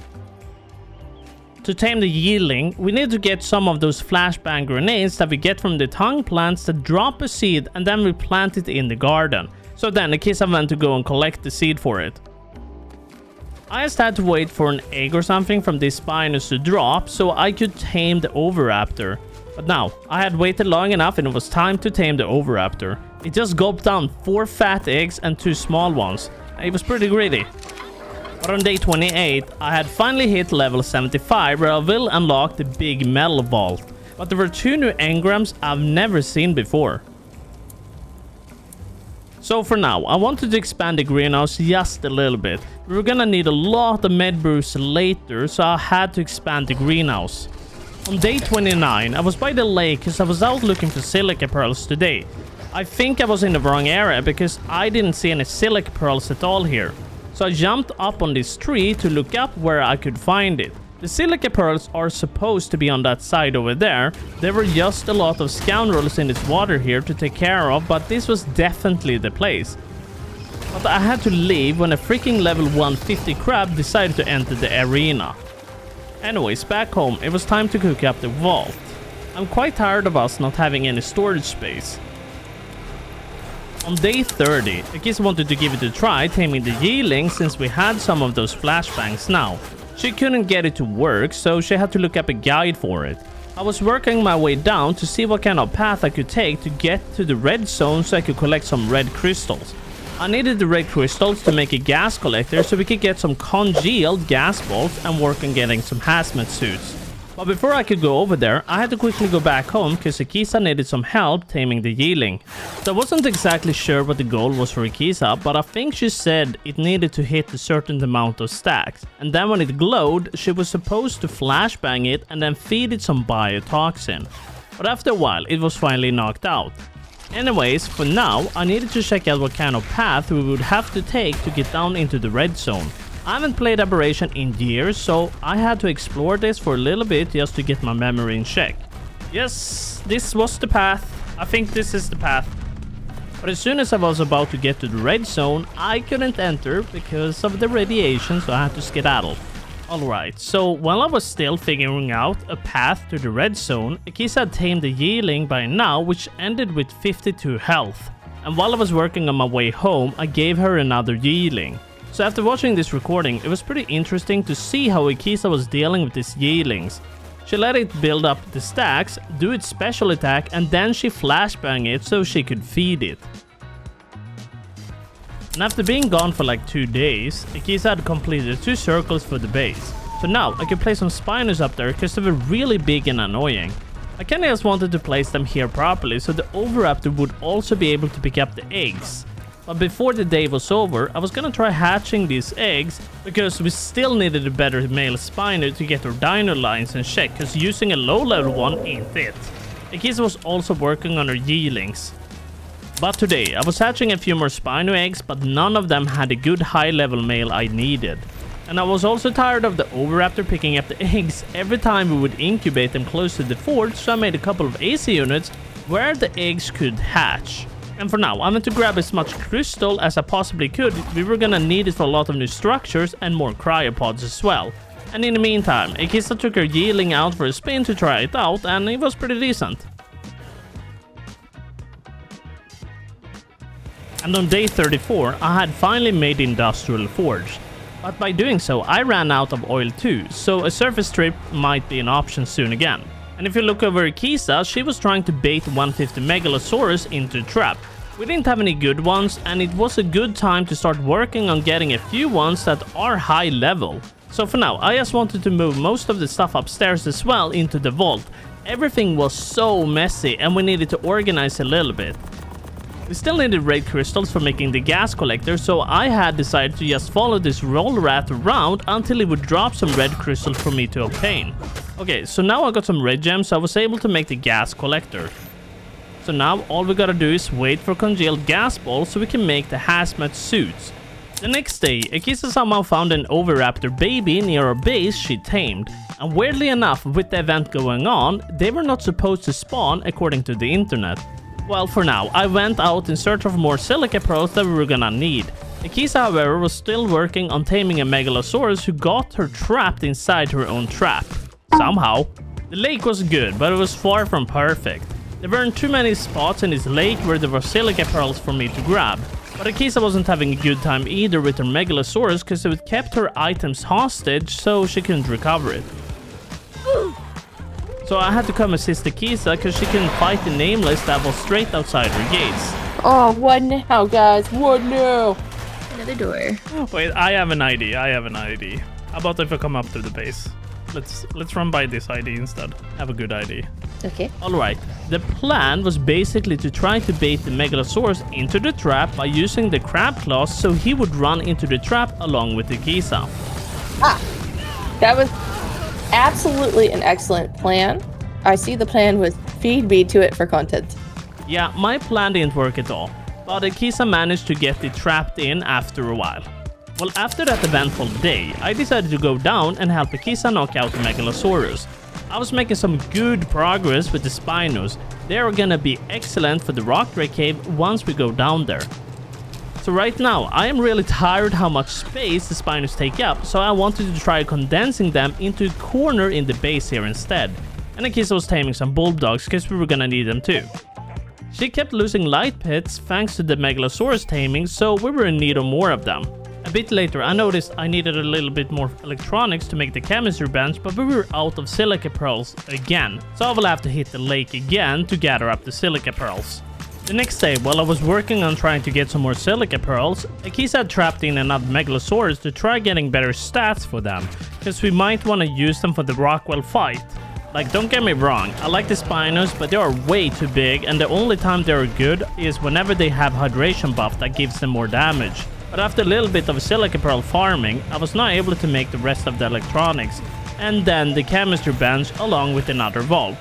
To tame the yearling, we need to get some of those flashbang grenades that we get from the tongue plants that drop a seed and then we plant it in the garden. So then, in case I want to go and collect the seed for it. I just had to wait for an egg or something from these Spinos to drop so I could tame the Overraptor. But now, I had waited long enough and it was time to tame the Overraptor. It just gulped down 4 fat eggs and 2 small ones. It was pretty greedy. But on day 28, I had finally hit level 75 where I will unlock the big metal vault. But there were 2 new engrams I've never seen before. So for now, I wanted to expand the greenhouse just a little bit. We were gonna need a lot of med brews later, so I had to expand the greenhouse. On day 29, I was by the lake because I was out looking for silica pearls today. I think I was in the wrong area because I didn't see any silica pearls at all here. So I jumped up on this tree to look up where I could find it. The silica pearls are supposed to be on that side over there. There were just a lot of scoundrels in this water here to take care of, but this was definitely the place. But I had to leave when a freaking level 150 crab decided to enter the arena. Anyways, back home, it was time to cook up the vault. I'm quite tired of us not having any storage space. On day 30, Akisa wanted to give it a try taming the yearling since we had some of those flashbangs now. She couldn't get it to work, so she had to look up a guide for it. I was working my way down to see what kind of path I could take to get to the red zone so I could collect some red crystals. I needed the red crystals to make a gas collector so we could get some congealed gas balls and work on getting some hazmat suits. But before I could go over there, I had to quickly go back home because Akisa needed some help taming the yearling. So I wasn't exactly sure what the goal was for Akisa, but I think she said it needed to hit a certain amount of stacks. And then when it glowed, she was supposed to flashbang it and then feed it some biotoxin. But after a while, it was finally knocked out. Anyways, for now, I needed to check out what kind of path we would have to take to get down into the red zone. I haven't played Aberration in years, so I had to explore this for a little bit just to get my memory in check. Yes, this was the path. I think this is the path. But as soon as I was about to get to the red zone, I couldn't enter because of the radiation, so I had to skedaddle. Alright, so while I was still figuring out a path to the red zone, Akisa had tamed the yearling by now, which ended with 52 health. And while I was working on my way home, I gave her another yearling. So after watching this recording, it was pretty interesting to see how Akisa was dealing with these yearlings. She let it build up the stacks, do its special attack, and then she flashbang it so she could feed it. And after being gone for like 2 days, Akisa had completed 2 circles for the base. So now I could place some Spinos up there because they were really big and annoying. I kinda just wanted to place them here properly so the Overraptor would also be able to pick up the eggs. But before the day was over, I was gonna try hatching these eggs because we still needed a better male Spino to get our dino lines in check because using a low level one ain't it. Akisa was also working on her yearlings. But today, I was hatching a few more Spino eggs, but none of them had a good high level male I needed. And I was also tired of the Overraptor picking up the eggs every time we would incubate them close to the fort, so I made a couple of AC units where the eggs could hatch. And for now, I went to grab as much crystal as I possibly could. We were gonna need it for a lot of new structures and more cryopods as well. And in the meantime, Akisa took her yearling out for a spin to try it out, and it was pretty decent. And on day 34, I had finally made the Industrial Forge. But by doing so, I ran out of oil too, so a surface strip might be an option soon again. And if you look over Akisa, she was trying to bait 150 Megalosaurus into a trap. We didn't have any good ones, and it was a good time to start working on getting a few ones that are high level. So for now, I just wanted to move most of the stuff upstairs as well into the vault. Everything was so messy and we needed to organize a little bit. We still needed red crystals for making the gas collector, so I had decided to just follow this roll rat around until it would drop some red crystals for me to obtain. Okay, so now I got some red gems, so I was able to make the gas collector. So now all we gotta do is wait for congealed gas balls so we can make the hazmat suits. The next day, Akisa somehow found an Overraptor baby near our base she tamed. And weirdly enough, with the event going on, they were not supposed to spawn according to the internet. Well, for now, I went out in search of more silica pearls that we were gonna need. Akisa, however, was still working on taming a megalosaurus who got her trapped inside her own trap. Somehow. The lake was good, but it was far from perfect. There weren't too many spots in this lake where there were silica pearls for me to grab. But Akisa wasn't having a good time either with her megalosaurus because it kept her items hostage so she couldn't recover it. So I had to come assist Akisa because she couldn't fight the nameless that was straight outside her gates. Oh, what now, guys? What now? Another door. Wait, I have an ID. How about if I come up to the base? Let's run by this ID instead. Have a good ID. Okay. Alright, the plan was basically to try to bait the megalosaurus into the trap by using the crab claws so he would run into the trap along with Akisa. That was absolutely an excellent plan. I see the plan was feed me to it for content. Yeah, my plan didn't work at all, but Akisa managed to get it trapped in after a while. Well, after that eventful day, I decided to go down and help Akisa knock out the megalosaurus. I was making some good progress with the Spinos. They are gonna be excellent for the rock drake cave once we go down there. So right now, I am really tired how much space the Spinos take up, so I wanted to try condensing them into a corner in the base here instead. And Akisa was taming some bulldogs because we were gonna need them too. She kept losing light pits thanks to the megalosaurus taming, so we were in need of more of them. A bit later, I noticed I needed a little bit more electronics to make the chemistry bench, but we were out of silica pearls again, so I will have to hit the lake again to gather up the silica pearls. The next day, while I was working on trying to get some more silica pearls, Akisa had trapped in another megalosaurus to try getting better stats for them, because we might want to use them for the Rockwell fight. Like, don't get me wrong, I like the Spinos, but they are way too big, and the only time they are good is whenever they have hydration buff that gives them more damage. But after a little bit of silica pearl farming, I was not able to make the rest of the electronics, and then the chemistry bench along with another vault.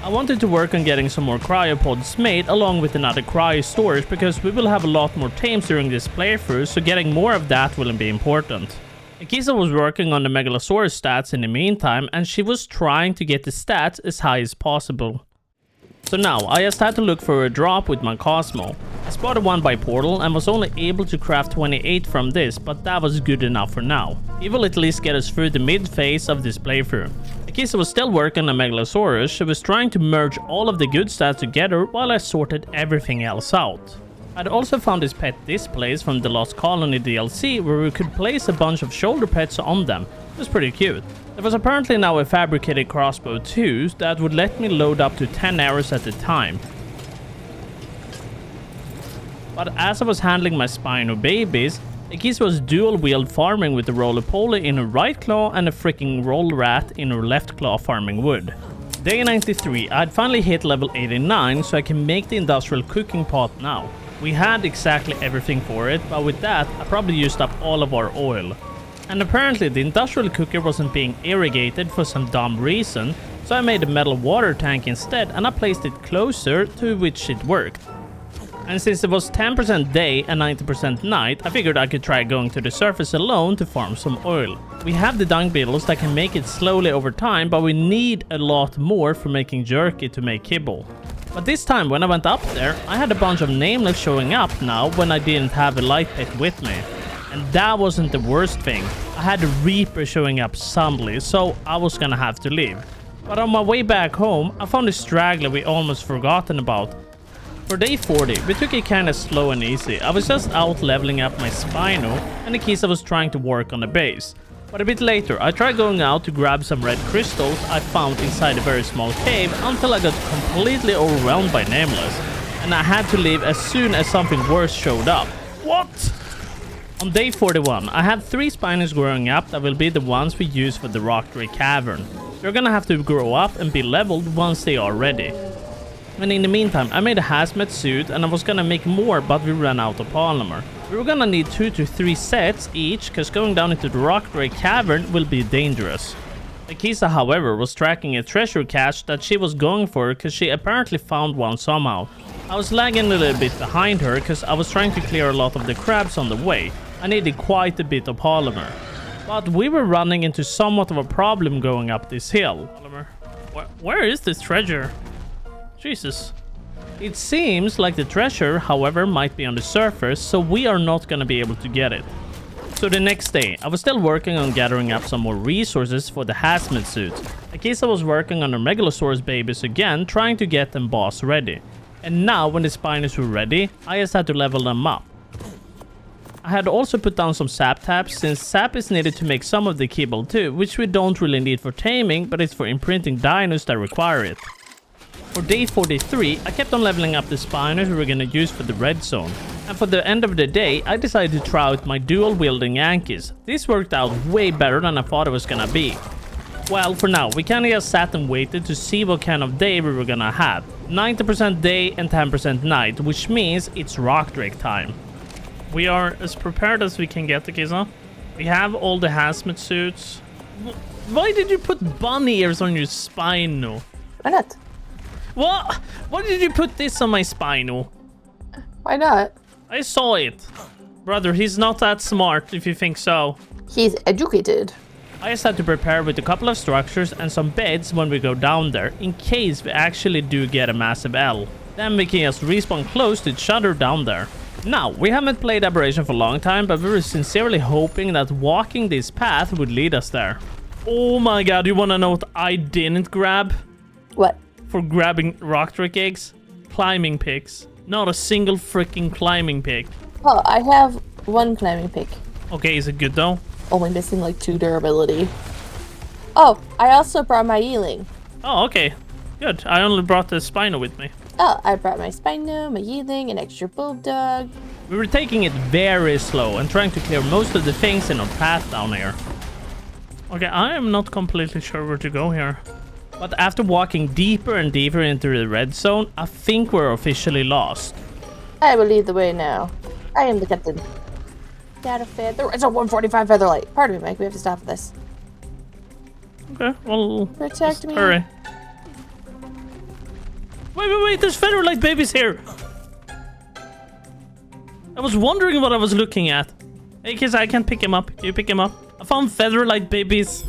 I wanted to work on getting some more cryopods made along with another cryo storage because we will have a lot more tames during this playthrough, so getting more of that will be important. Akisa was working on the megalosaurus stats in the meantime, and she was trying to get the stats as high as possible. So now, I just had to look for a drop with my Cosmo. I spotted one by portal and was only able to craft 28 from this, but that was good enough for now. It will at least get us through the mid phase of this playthrough. Akisa was still working on Megalosaurus. She was trying to merge all of the good stats together while I sorted everything else out. I'd also found this pet displays from the Lost Colony DLC where we could place a bunch of shoulder pets on them. It was pretty cute. There was apparently now a fabricated crossbow too that would let me load up to 10 arrows at a time. But as I was handling my Spino babies, Akisa was dual-wield farming with the roly-poly in her right claw and a freaking roll rat in her left claw farming wood. Day 93, I'd finally hit level 89 so I can make the industrial cooking pot now. We had exactly everything for it, but with that, I probably used up all of our oil. And apparently the industrial cooker wasn't being irrigated for some dumb reason, so I made a metal water tank instead and I placed it closer to which it worked. And since it was 10% day and 90% night, I figured I could try going to the surface alone to farm some oil. We have the dung beetles that can make it slowly over time, but we need a lot more for making jerky to make kibble. But this time when I went up there, I had a bunch of nameless showing up now when I didn't have a light pit with me. And that wasn't the worst thing. I had a Reaper showing up suddenly, so I was gonna have to leave. But on my way back home, I found a straggler we almost forgotten about. For day 40, we took it kinda slow and easy. I was just out leveling up my Spino, and Akisa was trying to work on the base. But a bit later, I tried going out to grab some red crystals I found inside a very small cave until I got completely overwhelmed by Nameless. And I had to leave as soon as something worse showed up. What? On day 41, I had 3 Spinos growing up that will be the ones we use for the Rock Drake Cavern. They're gonna have to grow up and be leveled once they are ready. And in the meantime, I made a hazmat suit and I was gonna make more, but we ran out of polymer. We were gonna need 2 to 3 sets each, cause going down into the Rock Drake Cavern will be dangerous. Akisa, however, was tracking a treasure cache that she was going for cause she apparently found one somehow. I was lagging a little bit behind her cause I was trying to clear a lot of the crabs on the way. I needed quite a bit of polymer. But we were running into somewhat of a problem going up this hill. Where is this treasure? Jesus. It seems like the treasure, however, might be on the surface, so we are not gonna be able to get it. So the next day, I was still working on gathering up some more resources for the hazmat suits. Akisa was working on the Megalosaurus babies again, trying to get them boss ready. And now, when the Spinos were ready, I just had to level them up. I had also put down some sap taps, since sap is needed to make some of the kibble too, which we don't really need for taming, but it's for imprinting dinos that require it. For day 43, I kept on leveling up the Spinos we were gonna use for the red zone. And for the end of the day, I decided to try out my dual-wielding Yankees. This worked out way better than I thought it was gonna be. Well, for now, we kinda just sat and waited to see what kind of day we were gonna have. 90% day and 10% night, which means it's rock drake time. We are as prepared as we can get, Akisa. We have all the hazmat suits. Why did you put bunny ears on your Spino? Why not? What? Why did you put this on my Spino? Why not? I saw it. Brother, he's not that smart if you think so. He's educated. I just had to prepare with a couple of structures and some beds when we go down there, in case we actually do get a massive L. Then we can just respawn close to each other down there. Now, we haven't played Aberration for a long time, but we were sincerely hoping that walking this path would lead us there. Oh my god, you wanna know what I didn't grab? What? For grabbing rock drake eggs? Climbing picks. Not a single freaking climbing pick. Oh, I have one climbing pick. Okay, is it good though? Only missing like 2 durability. Oh, I also brought my Yeeling. Oh, okay. Good. I only brought the Spino with me. Oh, I brought my Spino, my Yeeling, an extra Bulldog. We were taking it very slow and trying to clear most of the things in our path down here. Okay, I am not completely sure where to go here. But after walking deeper and deeper into the red zone, I think we're officially lost. I will lead the way now. I am the captain. Got a feather. It's a 145 featherlight. Pardon me, Mike. We have to stop this. Okay, well, Protect me. hurry. Wait, there's featherlight babies here. I was wondering what I was looking at. Hey, kids, I can't pick him up. Can you pick him up? I found featherlight babies.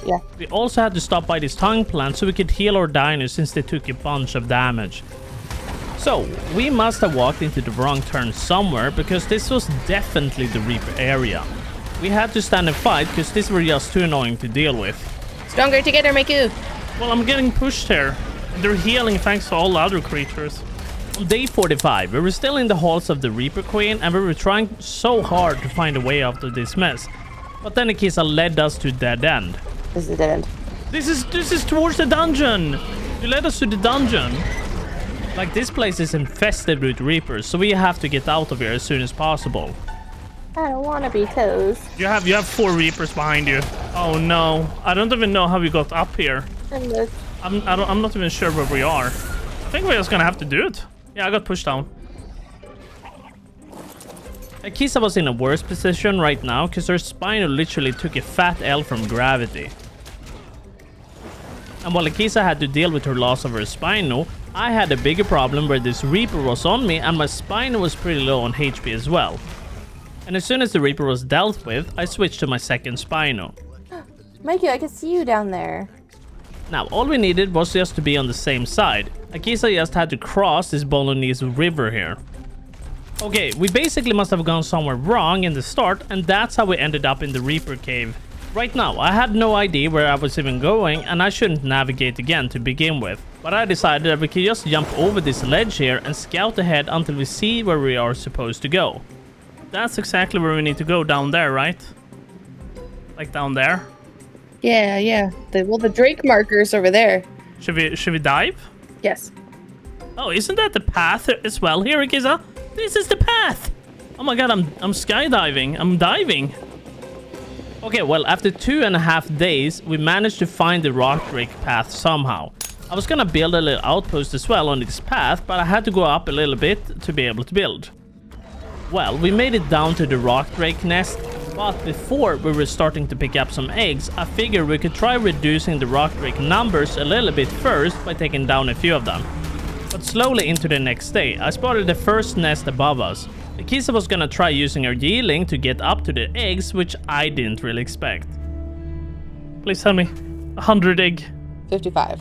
Yeah. We also had to stop by this tongue plant so we could heal our dinos since they took a bunch of damage. So, we must have walked into the wrong turn somewhere because this was definitely the Reaper area. We had to stand and fight because these were just too annoying to deal with. Stronger together, Miku. Well, I'm getting pushed here. And they're healing thanks to all the other creatures. On day 45, we were still in the halls of the Reaper Queen and we were trying so hard to find a way out of this mess. But then Akisa led us to a dead end. This is a dead end. This is towards the dungeon. You led us to the dungeon. Like, this place is infested with Reapers, so we have to get out of here as soon as possible. I don't want to be toast. You have 4 Reapers behind you. Oh no, I don't even know how we got up here. I'm not even sure where we are. I think we're just gonna have to do it. Yeah, I got pushed down. Akisa was in a worse position right now because her Spino literally took a fat L from gravity. And while Akisa had to deal with her loss of her Spino, I had a bigger problem where this Reaper was on me and my Spino was pretty low on HP as well. And as soon as the Reaper was dealt with, I switched to my second Spino. Mikey, I can see you down there. Now, all we needed was just to be on the same side. Akisa just had to cross this Bolognese river here. Okay, we basically must have gone somewhere wrong in the start, and that's how we ended up in the Reaper cave. Right now, I had no idea where I was even going, and I shouldn't navigate again to begin with. But I decided that we could just jump over this ledge here and scout ahead until we see where we are supposed to go. That's exactly where we need to go, down there, right? Like down there? Yeah. The Drake marker's over there. Should we dive? Yes. Oh, isn't that the path as well here, Akisa? This is the path! Oh my god, I'm skydiving. I'm diving. Okay, well, after 2.5 days, we managed to find the rock drake path somehow. I was gonna build a little outpost as well on this path, but I had to go up a little bit to be able to build. Well, we made it down to the rock drake nest, but before we were starting to pick up some eggs, I figured we could try reducing the rock drake numbers a little bit first by taking down a few of them. But slowly into the next day, I spotted the first nest above us. Akisa was gonna try using her Yeeling to get up to the eggs, which I didn't really expect. Please tell me. 100 egg. 55.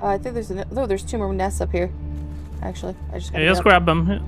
I think there's 2 more nests up here. Actually, I just gotta Yeah, just go. grab them.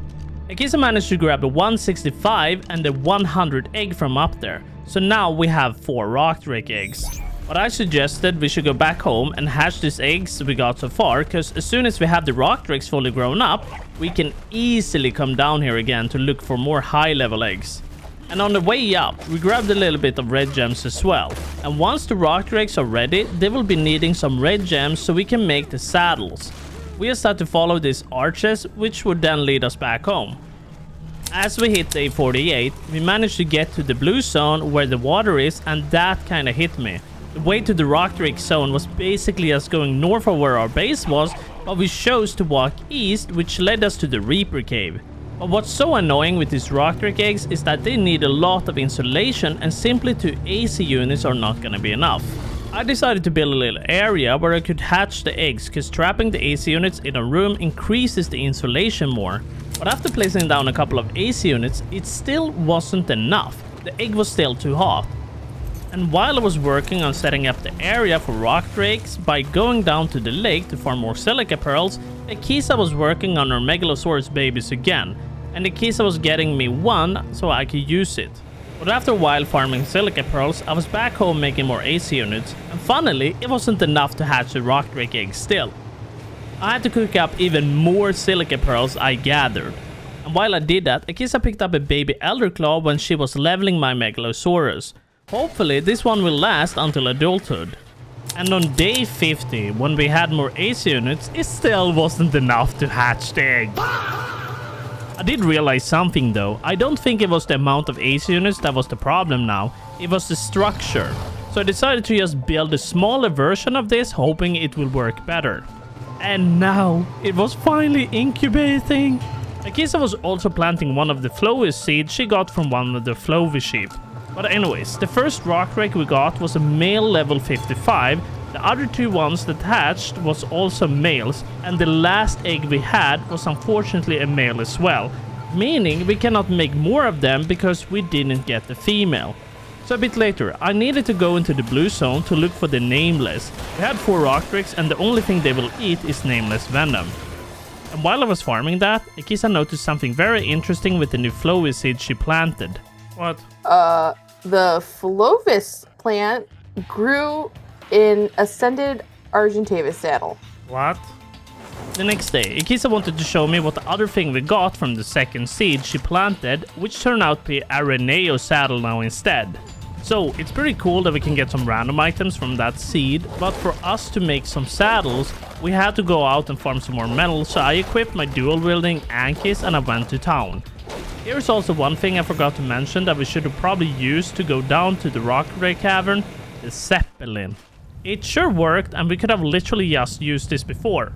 Akisa managed to grab a 165 and a 100 egg from up there. So now we have 4 rock drake eggs. But I suggested we should go back home and hatch these eggs we got so far, because as soon as we have the rock drakes fully grown up, we can easily come down here again to look for more high-level eggs. And on the way up, we grabbed a little bit of red gems as well. And once the rock drakes are ready, they will be needing some red gems so we can make the saddles. We just had to follow these arches, which would then lead us back home. As we hit day 48, we managed to get to the blue zone where the water is, and that kinda hit me. The way to the rock drake zone was basically us going north of where our base was, but we chose to walk east, which led us to the Reaper Cave. But what's so annoying with these rock drake eggs is that they need a lot of insulation, and simply 2 AC units are not gonna be enough. I decided to build a little area where I could hatch the eggs, cause trapping the AC units in a room increases the insulation more. But after placing down a couple of AC units, it still wasn't enough. The egg was still too hot. And while I was working on setting up the area for rock drakes by going down to the lake to farm more silica pearls, Akisa was working on her Megalosaurus babies again, and Akisa was getting me 1 so I could use it. But after a while farming silica pearls, I was back home making more AC units, and funnily, it wasn't enough to hatch the rock drake eggs still. I had to cook up even more silica pearls I gathered. And while I did that, Akisa picked up a baby elder claw when she was leveling my Megalosaurus. Hopefully, this one will last until adulthood. And on day 50, when we had more AC units, it still wasn't enough to hatch the egg. I did realize something though. I don't think it was the amount of AC units that was the problem now. It was the structure. So I decided to just build a smaller version of this, hoping it will work better. And now, it was finally incubating. Akisa was also planting one of the Flowy seeds she got from one of the Flowy sheep. But anyways, the first rock drake we got was a male level 55, the other 2 ones that hatched was also males, and the last egg we had was unfortunately a male as well, meaning we cannot make more of them because we didn't get the female. So a bit later, I needed to go into the blue zone to look for the nameless. We had 4 rock drakes and the only thing they will eat is nameless venom. And while I was farming that, Akisa noticed something very interesting with the new Flowy seed she planted. What? The Flovis plant grew in Ascended Argentavis saddle. What? The next day, Akisa wanted to show me what the other thing we got from the second seed she planted, which turned out to be a Reneo saddle now instead. So, it's pretty cool that we can get some random items from that seed, but for us to make some saddles, we had to go out and farm some more metal, so I equipped my dual-wielding Ankis and I went to town. Here's also one thing I forgot to mention that we should have probably used to go down to the rock drake cavern, the Zeppelin. It sure worked, and we could have literally just used this before.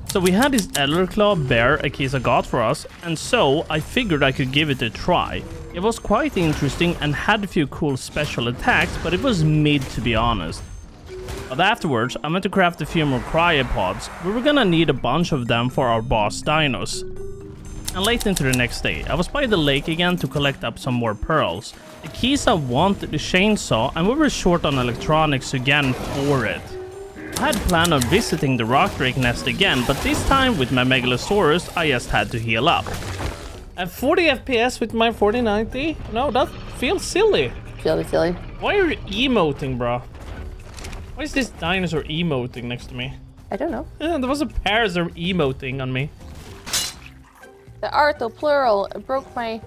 So we had this Elderclaw bear Akisa got for us, and so I figured I could give it a try. It was quite interesting and had a few cool special attacks, but it was mid to be honest. But afterwards, I went to craft a few more cryopods. We were gonna need a bunch of them for our boss dinos. And late into the next day, I was by the lake again to collect up some more pearls. Akisa wanted the chainsaw, and we were short on electronics again for it. I had planned on visiting the rock drake nest again, but this time with my Megalosaurus, I just had to heal up. At 40 FPS with my 4090? No, that feels silly. Silly. Why are you emoting, bro? Why is this dinosaur emoting next to me? I don't know. There was a parasite emoting on me. The art, the plural, broke my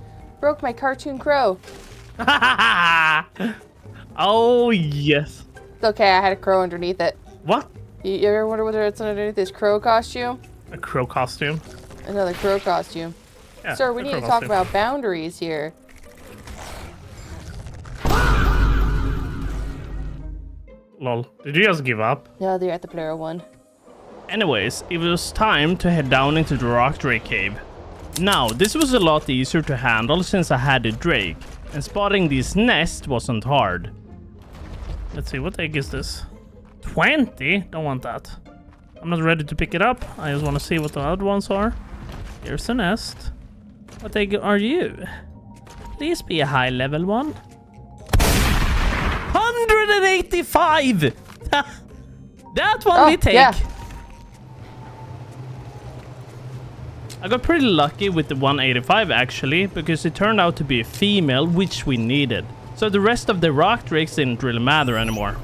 cartoon crow. Oh, yes. It's okay, I had a crow underneath it. What? You ever wonder whether it's underneath this crow costume? A crow costume? Another crow costume. Yeah, Sir, we need to talk about boundaries here. Lol. Did you just give up? No, they're at the plural one. Anyways, it was time to head down into the rock drake cave. Now, this was a lot easier to handle since I had a drake, and spotting these nests wasn't hard. Let's see, what egg is this? 20? Don't want that. I'm not ready to pick it up. I just want to see what the other ones are. Here's a nest. What egg are you? Please be a high level one. 185! That one we take. Yeah. I got pretty lucky with the 185 actually, because it turned out to be a female, which we needed. So the rest of the rock drakes didn't really matter anymore.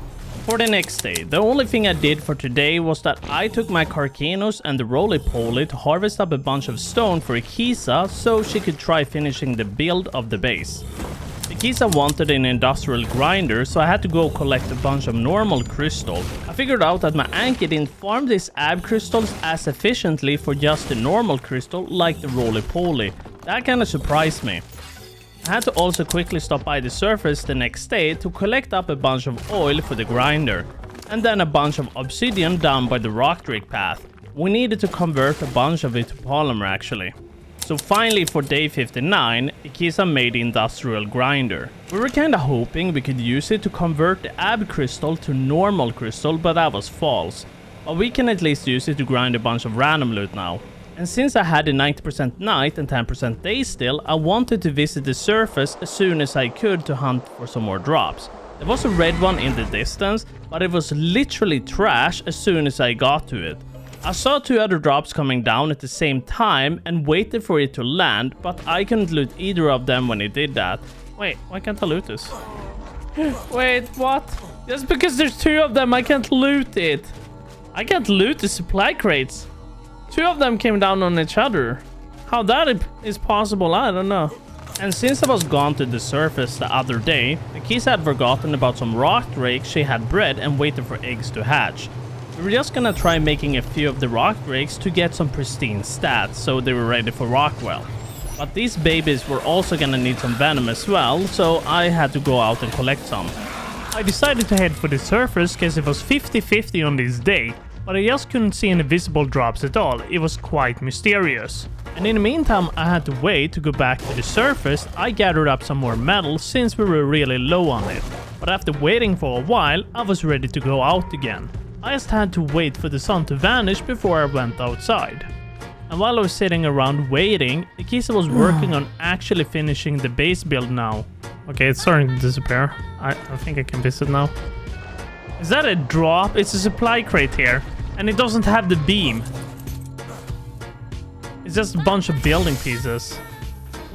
For the next day, the only thing I did for today was that I took my Carcanos and the Roly-Poly to harvest up a bunch of stone for Ikisa so she could try finishing the build of the base. Ikisa wanted an industrial grinder, so I had to go collect a bunch of normal crystal. I figured out that my Anki didn't farm these ab crystals as efficiently for just the normal crystal like the Roly-Poly. That kinda surprised me. I had to also quickly stop by the surface the next day to collect up a bunch of oil for the grinder, and then a bunch of obsidian down by the rock drake path. We needed to convert a bunch of it to polymer actually. So finally for day 59, Ikisa made the industrial grinder. We were kinda hoping we could use it to convert the ab crystal to normal crystal, but that was false. But we can at least use it to grind a bunch of random loot now. And since I had a 90% night and 10% day still, I wanted to visit the surface as soon as I could to hunt for some more drops. There was a red one in the distance, but it was literally trash as soon as I got to it. I saw 2 other drops coming down at the same time and waited for it to land, but I couldn't loot either of them when it did that. Wait, why can't I loot this? Wait, what? Just because there's 2 of them, I can't loot it. I can't loot the supply crates. 2 of them came down on each other. How that is possible, I don't know. And since I was gone to the surface the other day, Ikisa had forgotten about some rock drakes she had bred and waited for eggs to hatch. We were just gonna try making a few of the rock drakes to get some pristine stats so they were ready for Rockwell. But these babies were also gonna need some venom as well, so I had to go out and collect some. I decided to head for the surface because it was 50-50 on this day, but I just couldn't see any visible drops at all. It was quite mysterious. And in the meantime, I had to wait to go back to the surface. I gathered up some more metal since we were really low on it. But after waiting for a while, I was ready to go out again. I just had to wait for the sun to vanish before I went outside. And while I was sitting around waiting, Ikisa was working on actually finishing the base build now. Okay, it's starting to disappear. I think I can visit now. Is that a drop? It's a supply crate here, and it doesn't have the beam. It's just a bunch of building pieces.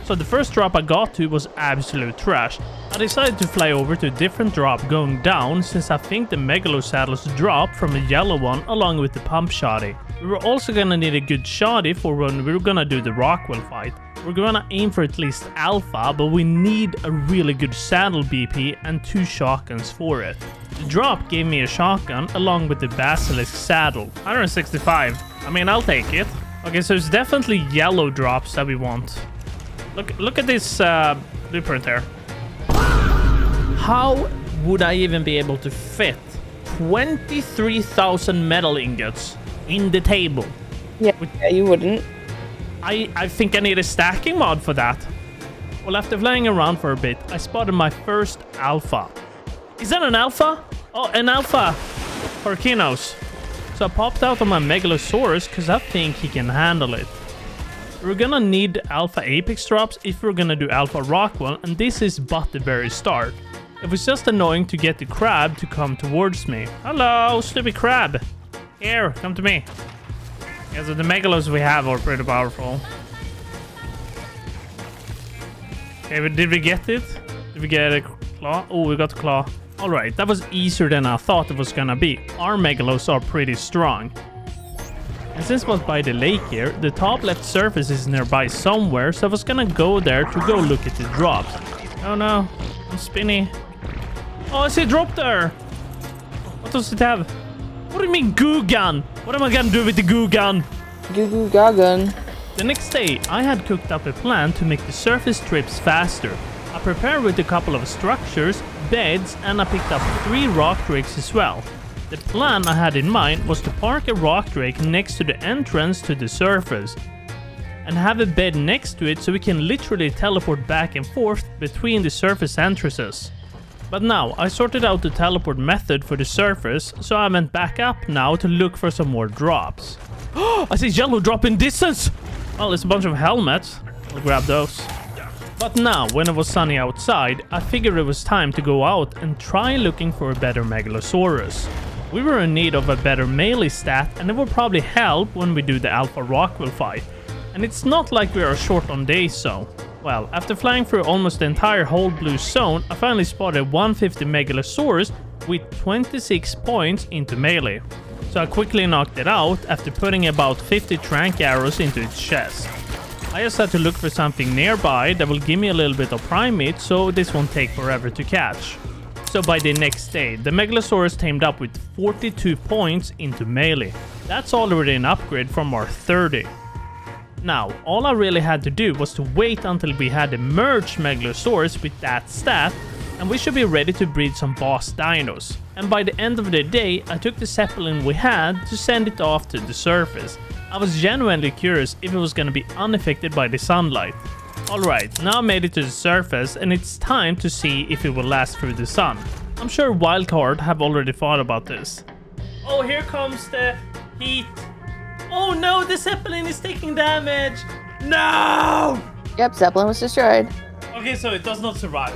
So the first drop I got to was absolute trash. I decided to fly over to a different drop going down since I think the Megalo saddles drop from a yellow one along with the pump shoddy. We were also gonna need a good shoddy for when we were gonna do the Rockwell fight. We're gonna aim for at least alpha, but we need a really good saddle BP and 2 shotguns for it. The drop gave me a shotgun along with the Basilisk saddle. 165. I mean, I'll take it. Okay, so it's definitely yellow drops that we want. Look at this blueprint there. How would I even be able to fit 23,000 metal ingots in the table? Yeah, you wouldn't. I think I need a stacking mod for that. Well, after flying around for a bit, I spotted my first alpha. Is that an alpha? Oh, an alpha for Kinos. So I popped out on my Megalosaurus because I think he can handle it. We're gonna need alpha apex drops if we're gonna do alpha Rockwell, and this is but the very start. It was just annoying to get the crab to come towards me. Hello, stupid crab. Here, come to me. Yeah, so the megalos we have are pretty powerful. Okay, but did we get it? Did we get a claw? Oh, we got a claw. Alright, that was easier than I thought it was gonna be. Our megalos are pretty strong. And since it was by the lake here, the top left surface is nearby somewhere, so I was gonna go there to go look at the drops. Oh no, I'm spinny. Oh, I see a drop there. What does it have? What do you mean goo gun? What am I gonna do with the goo gun? Goo goo gagun. The next day, I had cooked up a plan to make the surface trips faster. I prepared with a couple of structures, beds, and I picked up 3 rock drakes as well. The plan I had in mind was to park a rock drake next to the entrance to the surface and have a bed next to it so we can literally teleport back and forth between the surface entrances. But now, I sorted out the teleport method for the surface, so I went back up now to look for some more drops. I see yellow drop in distance! Well, it's a bunch of helmets. I'll grab those. But now, when it was sunny outside, I figured it was time to go out and try looking for a better Megalosaurus. We were in need of a better melee stat, and it will probably help when we do the Alpha Rockwell fight. And it's not like we are short on days, so... Well, after flying through almost the entire whole blue zone, I finally spotted 150 Megalosaurus with 26 points into melee. So I quickly knocked it out after putting about 50 trank arrows into its chest. I just had to look for something nearby that will give me a little bit of prime meat, so this won't take forever to catch. So by the next day, the Megalosaurus tamed up with 42 points into melee. That's already an upgrade from our 30. Now, all I really had to do was to wait until we had a merged Megalosaurus with that stat, and we should be ready to breed some boss dinos. And by the end of the day, I took the Zeppelin we had to send it off to the surface. I was genuinely curious if it was gonna be unaffected by the sunlight. Alright, now I made it to the surface, and it's time to see if it will last through the sun. I'm sure Wildcard have already thought about this. Oh, here comes the heat. Oh no, the Zeppelin is taking damage! No! Yep, Zeppelin was destroyed. Okay, so it does not survive.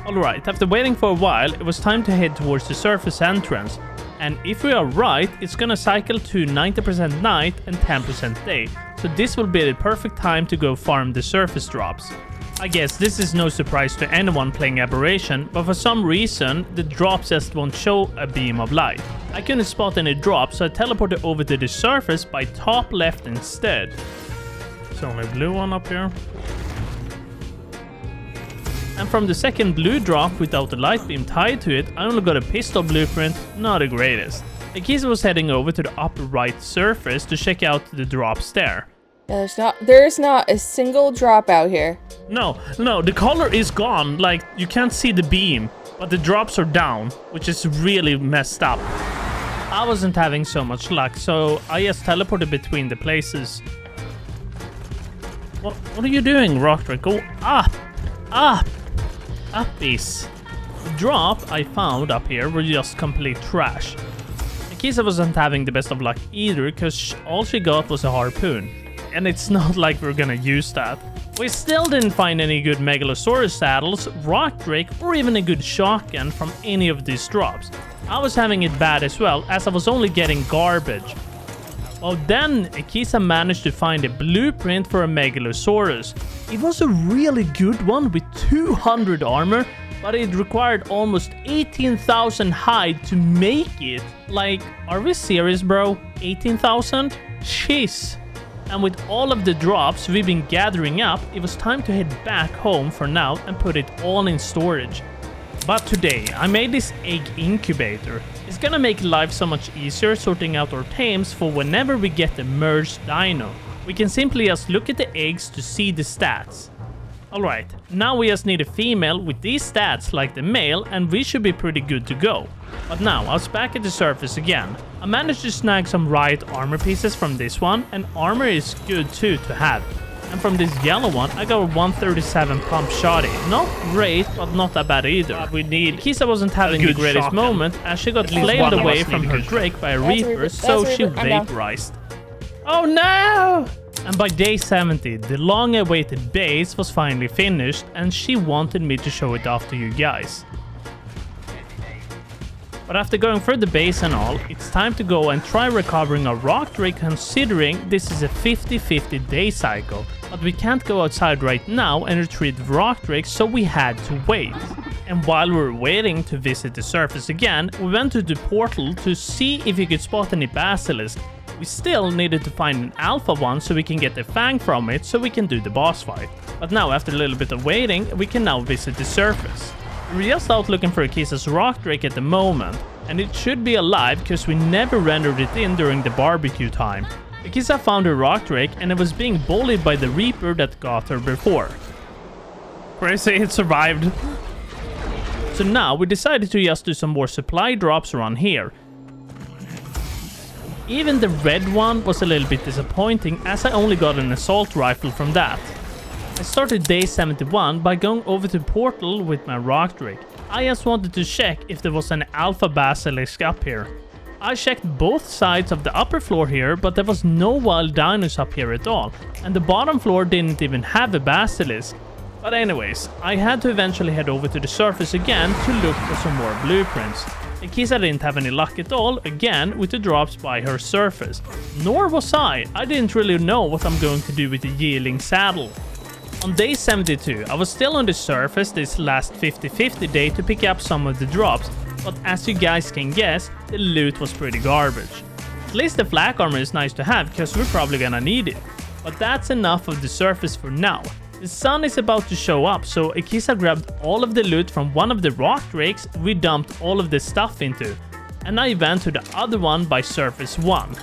Alright, after waiting for a while, it was time to head towards the surface entrance. And if we are right, it's gonna cycle to 90% night and 10% day. So this will be the perfect time to go farm the surface drops. I guess this is no surprise to anyone playing Aberration, but for some reason, the drops just won't show a beam of light. I couldn't spot any drops, so I teleported over to the surface by top left instead. There's only a blue one up here. And from the second blue drop without the light beam tied to it, I only got a pistol blueprint, not the greatest. Akisa was heading over to the upper right surface to check out the drops there. Yeah, there's not a single drop out here. No, the color is gone, like you can't see the beam, but the drops are down, which is really messed up. I wasn't having so much luck, so I just teleported between the places. What are you doing, Rockdrake? Go up! Uppies. The drop I found up here were just complete trash. Akisa wasn't having the best of luck either, because all she got was a harpoon. And it's not like we're gonna use that. We still didn't find any good Megalosaurus saddles, Rockdrake, or even a good shotgun from any of these drops. I was having it bad as well, as I was only getting garbage. Well, then Akisa managed to find a blueprint for a Megalosaurus. It was a really good one with 200 armor, but it required almost 18,000 hide to make it. Like, are we serious, bro? 18,000? Jeez. And with all of the drops we've been gathering up, it was time to head back home for now and put it all in storage. But today, I made this egg incubator. It's gonna make life so much easier sorting out our tames for whenever we get the merged dino. We can simply just look at the eggs to see the stats. Alright, now we just need a female with these stats like the male, and we should be pretty good to go. But now, I was back at the surface again. I managed to snag some riot armor pieces from this one, and armor is good too to have. And from this yellow one, I got a 137 pump shotty. Not great, but not that bad either. We need... Kisa wasn't having the greatest moment, as she got flailed away from her Drake by a Reaper, so she vaporized. Oh no! And by day 70, the long-awaited base was finally finished, and she wanted me to show it off to you guys. But after going through the base and all, it's time to go and try recovering our Rockdrake, considering this is a 50-50 day cycle. But we can't go outside right now and retrieve Rockdrake, so we had to wait. And while we were waiting to visit the surface again, we went to the portal to see if we could spot any basilisk. We still needed to find an alpha one so we can get the fang from it so we can do the boss fight. But now, after a little bit of waiting, we can now visit the surface. We're just out looking for Akisa's Rockdrake at the moment, and it should be alive because we never rendered it in during the barbecue time. Akisa found her Rockdrake and it was being bullied by the Reaper that got her before. Crazy, it survived. So now we decided to just do some more supply drops around here. Even the red one was a little bit disappointing, as I only got an assault rifle from that. I started day 71 by going over to the portal with my Rockdrake. I just wanted to check if there was an alpha basilisk up here. I checked both sides of the upper floor here, but there was no wild dinos up here at all, and the bottom floor didn't even have a basilisk. But anyways, I had to eventually head over to the surface again to look for some more blueprints. Akisa didn't have any luck at all, again, with the drops by her surface. Nor was I didn't really know what I'm going to do with the yielding saddle. On day 72, I was still on the surface this last 50-50 day to pick up some of the drops, but as you guys can guess, the loot was pretty garbage. At least the flak armor is nice to have, because we're probably gonna need it. But that's enough of the surface for now. The sun is about to show up, so Akisa grabbed all of the loot from one of the rock drakes we dumped all of the stuff into, and I went to the other one by surface 1.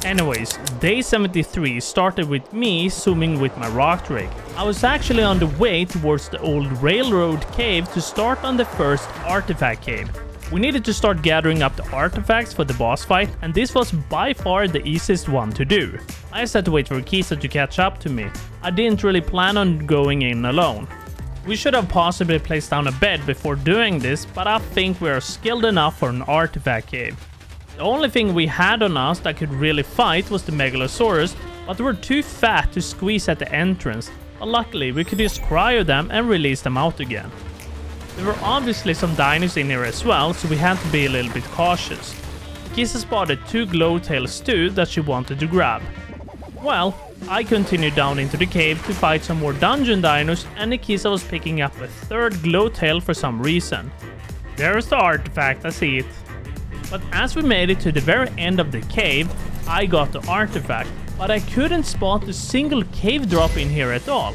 Anyways, day 73 started with me zooming with my rock drake. I was actually on the way towards the old railroad cave to start on the first artifact cave. We needed to start gathering up the artifacts for the boss fight, and this was by far the easiest one to do. I just had to wait for Akisa to catch up to me. I didn't really plan on going in alone. We should have possibly placed down a bed before doing this, but I think we are skilled enough for an artifact cave. The only thing we had on us that could really fight was the Megalosaurus, but they were too fat to squeeze at the entrance. But luckily, we could just cryo them and release them out again. There were obviously some dinos in here as well, so we had to be a little bit cautious. Akisa spotted 2 glowtail stew that she wanted to grab. Well, I continued down into the cave to fight some more dungeon dinos, and Akisa was picking up a 3rd glowtail for some reason. There's the artifact, I see it. But as we made it to the very end of the cave, I got the artifact, but I couldn't spot a single cave drop in here at all.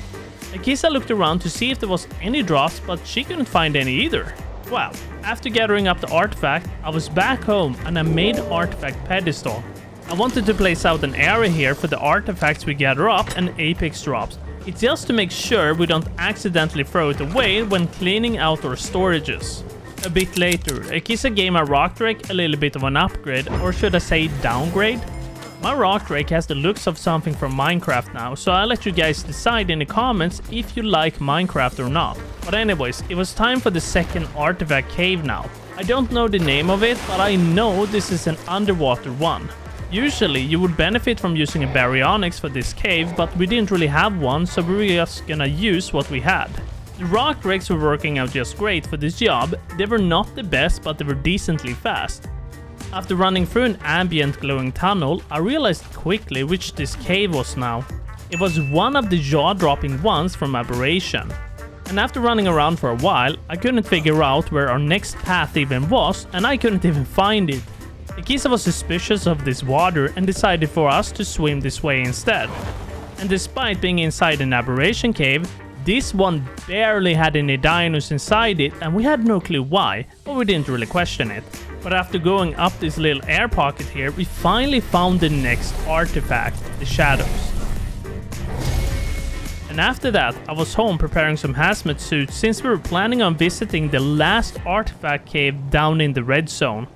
Akisa looked around to see if there was any drops, but she couldn't find any either. Well, after gathering up the artifact, I was back home and I made the artifact pedestal. I wanted to place out an area here for the artifacts we gather up and apex drops. It's just to make sure we don't accidentally throw it away when cleaning out our storages. A bit later, Akisa gave my rock drake a little bit of an upgrade, or should I say downgrade? My rock drake has the looks of something from Minecraft now, so I'll let you guys decide in the comments if you like Minecraft or not. But anyways, it was time for the second artifact cave now. I don't know the name of it, but I know this is an underwater one. Usually you would benefit from using a baryonyx for this cave, but we didn't really have one, so we were just gonna use what we had. The rock drakes were working out just great for this job. They were not the best, but they were decently fast. After running through an ambient glowing tunnel, I realized quickly which this cave was now. It was one of the jaw-dropping ones from Aberration. And after running around for a while, I couldn't figure out where our next path even was, and I couldn't even find it. Akisa was suspicious of this water and decided for us to swim this way instead. And despite being inside an Aberration cave, this one barely had any dinos inside it, and we had no clue why, but we didn't really question it. But after going up this little air pocket here, we finally found the next artifact, the shadows. And after that, I was home preparing some hazmat suits since we were planning on visiting the last artifact cave down in the red zone.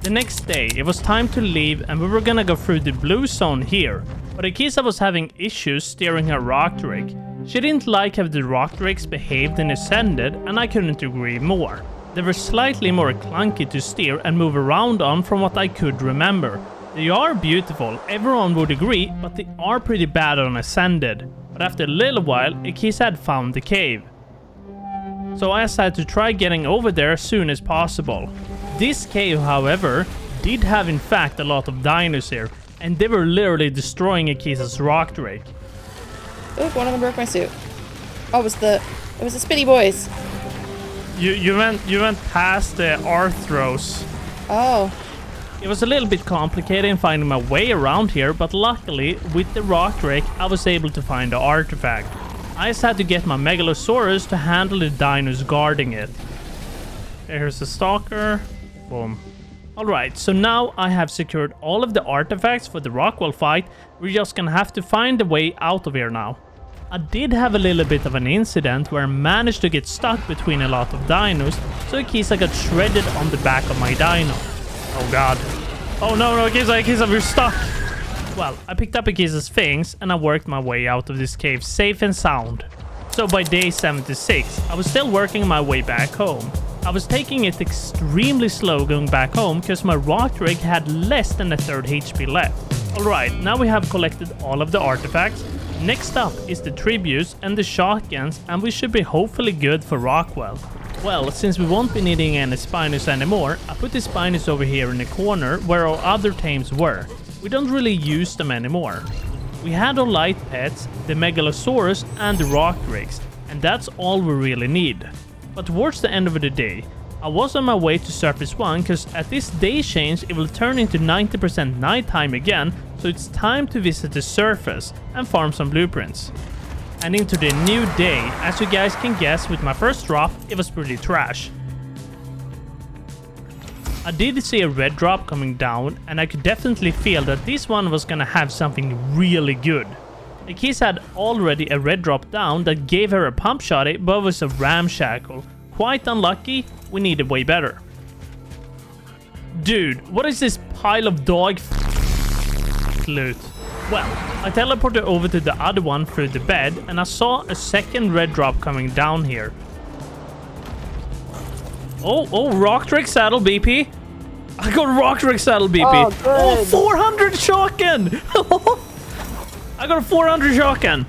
The next day, it was time to leave and we were gonna go through the blue zone here, but Akisa was having issues steering her rock drake. She didn't like how the rock drakes behaved and ascended, and I couldn't agree more. They were slightly more clunky to steer and move around on from what I could remember. They are beautiful, everyone would agree, but they are pretty bad on ascended. But after a little while, Akisa had found the cave. So I decided to try getting over there as soon as possible. This cave, however, did have in fact a lot of dinos here, and they were literally destroying Akisa's rock drake. Oop, one of them broke my suit. Oh, it was the Spitty Boys. You went past the Arthros. Oh. It was a little bit complicated in finding my way around here, but luckily, with the rock drake, I was able to find the artifact. I just had to get my Megalosaurus to handle the dinos guarding it. Okay, here's the stalker. Boom. Alright, so now I have secured all of the artifacts for the Rockwell fight. We're just gonna have to find a way out of here now. I did have a little bit of an incident where I managed to get stuck between a lot of dinos, so Akisa got shredded on the back of my dino. Oh god. Oh no, Akisa, we're stuck! Well, I picked up Akisa's things and I worked my way out of this cave safe and sound. So by day 76, I was still working my way back home. I was taking it extremely slow going back home because my rock drake had less than a third HP left. Alright, now we have collected all of the artifacts. Next up is the tributes and the shotguns, and we should be hopefully good for Rockwell. Well, since we won't be needing any Spinus anymore, I put the Spinus over here in the corner where our other tames were. We don't really use them anymore. We had our light pets, the Megalosaurus and the rock drakes, and that's all we really need. But towards the end of the day, I was on my way to Surface 1 because at this day change it will turn into 90% nighttime again, so it's time to visit the surface and farm some blueprints. And into the new day, as you guys can guess with my first drop, it was pretty trash. I did see a red drop coming down, and I could definitely feel that this one was gonna have something really good. Akisa had already a red drop down that gave her a pump shotty, but was a ramshackle. Quite unlucky, we needed way better. Dude, what is this pile of dog loot? Well, I teleported over to the other one through the bed, and I saw a second red drop coming down here. Oh, rock drake saddle BP. I got rock drake saddle BP. Oh, good. Oh, 400 shotgun. I got a 400 shotgun.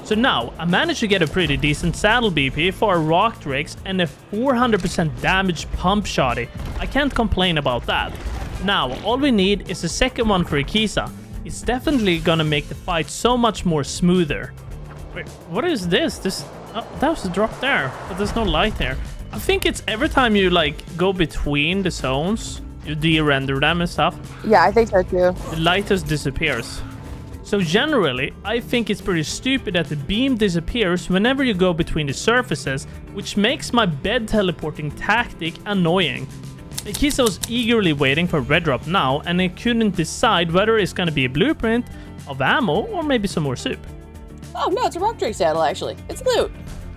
So now I managed to get a pretty decent saddle BP for our rock drakes and a 400% damage pump shotty. I can't complain about that. Now all we need is a second one for Akisa. It's definitely gonna make the fight so much more smoother. Wait, what is this? That was a drop there, but there's no light there. I think it's every time you like go between the zones, you de-render them and stuff. Yeah, I think so too. The light just disappears. So generally, I think it's pretty stupid that the beam disappears whenever you go between the surfaces, which makes my bed teleporting tactic annoying. Akisa was eagerly waiting for a red drop now, and I couldn't decide whether it's gonna be a blueprint of ammo or maybe some more soup. Oh no, it's a rock drake saddle actually. It's loot.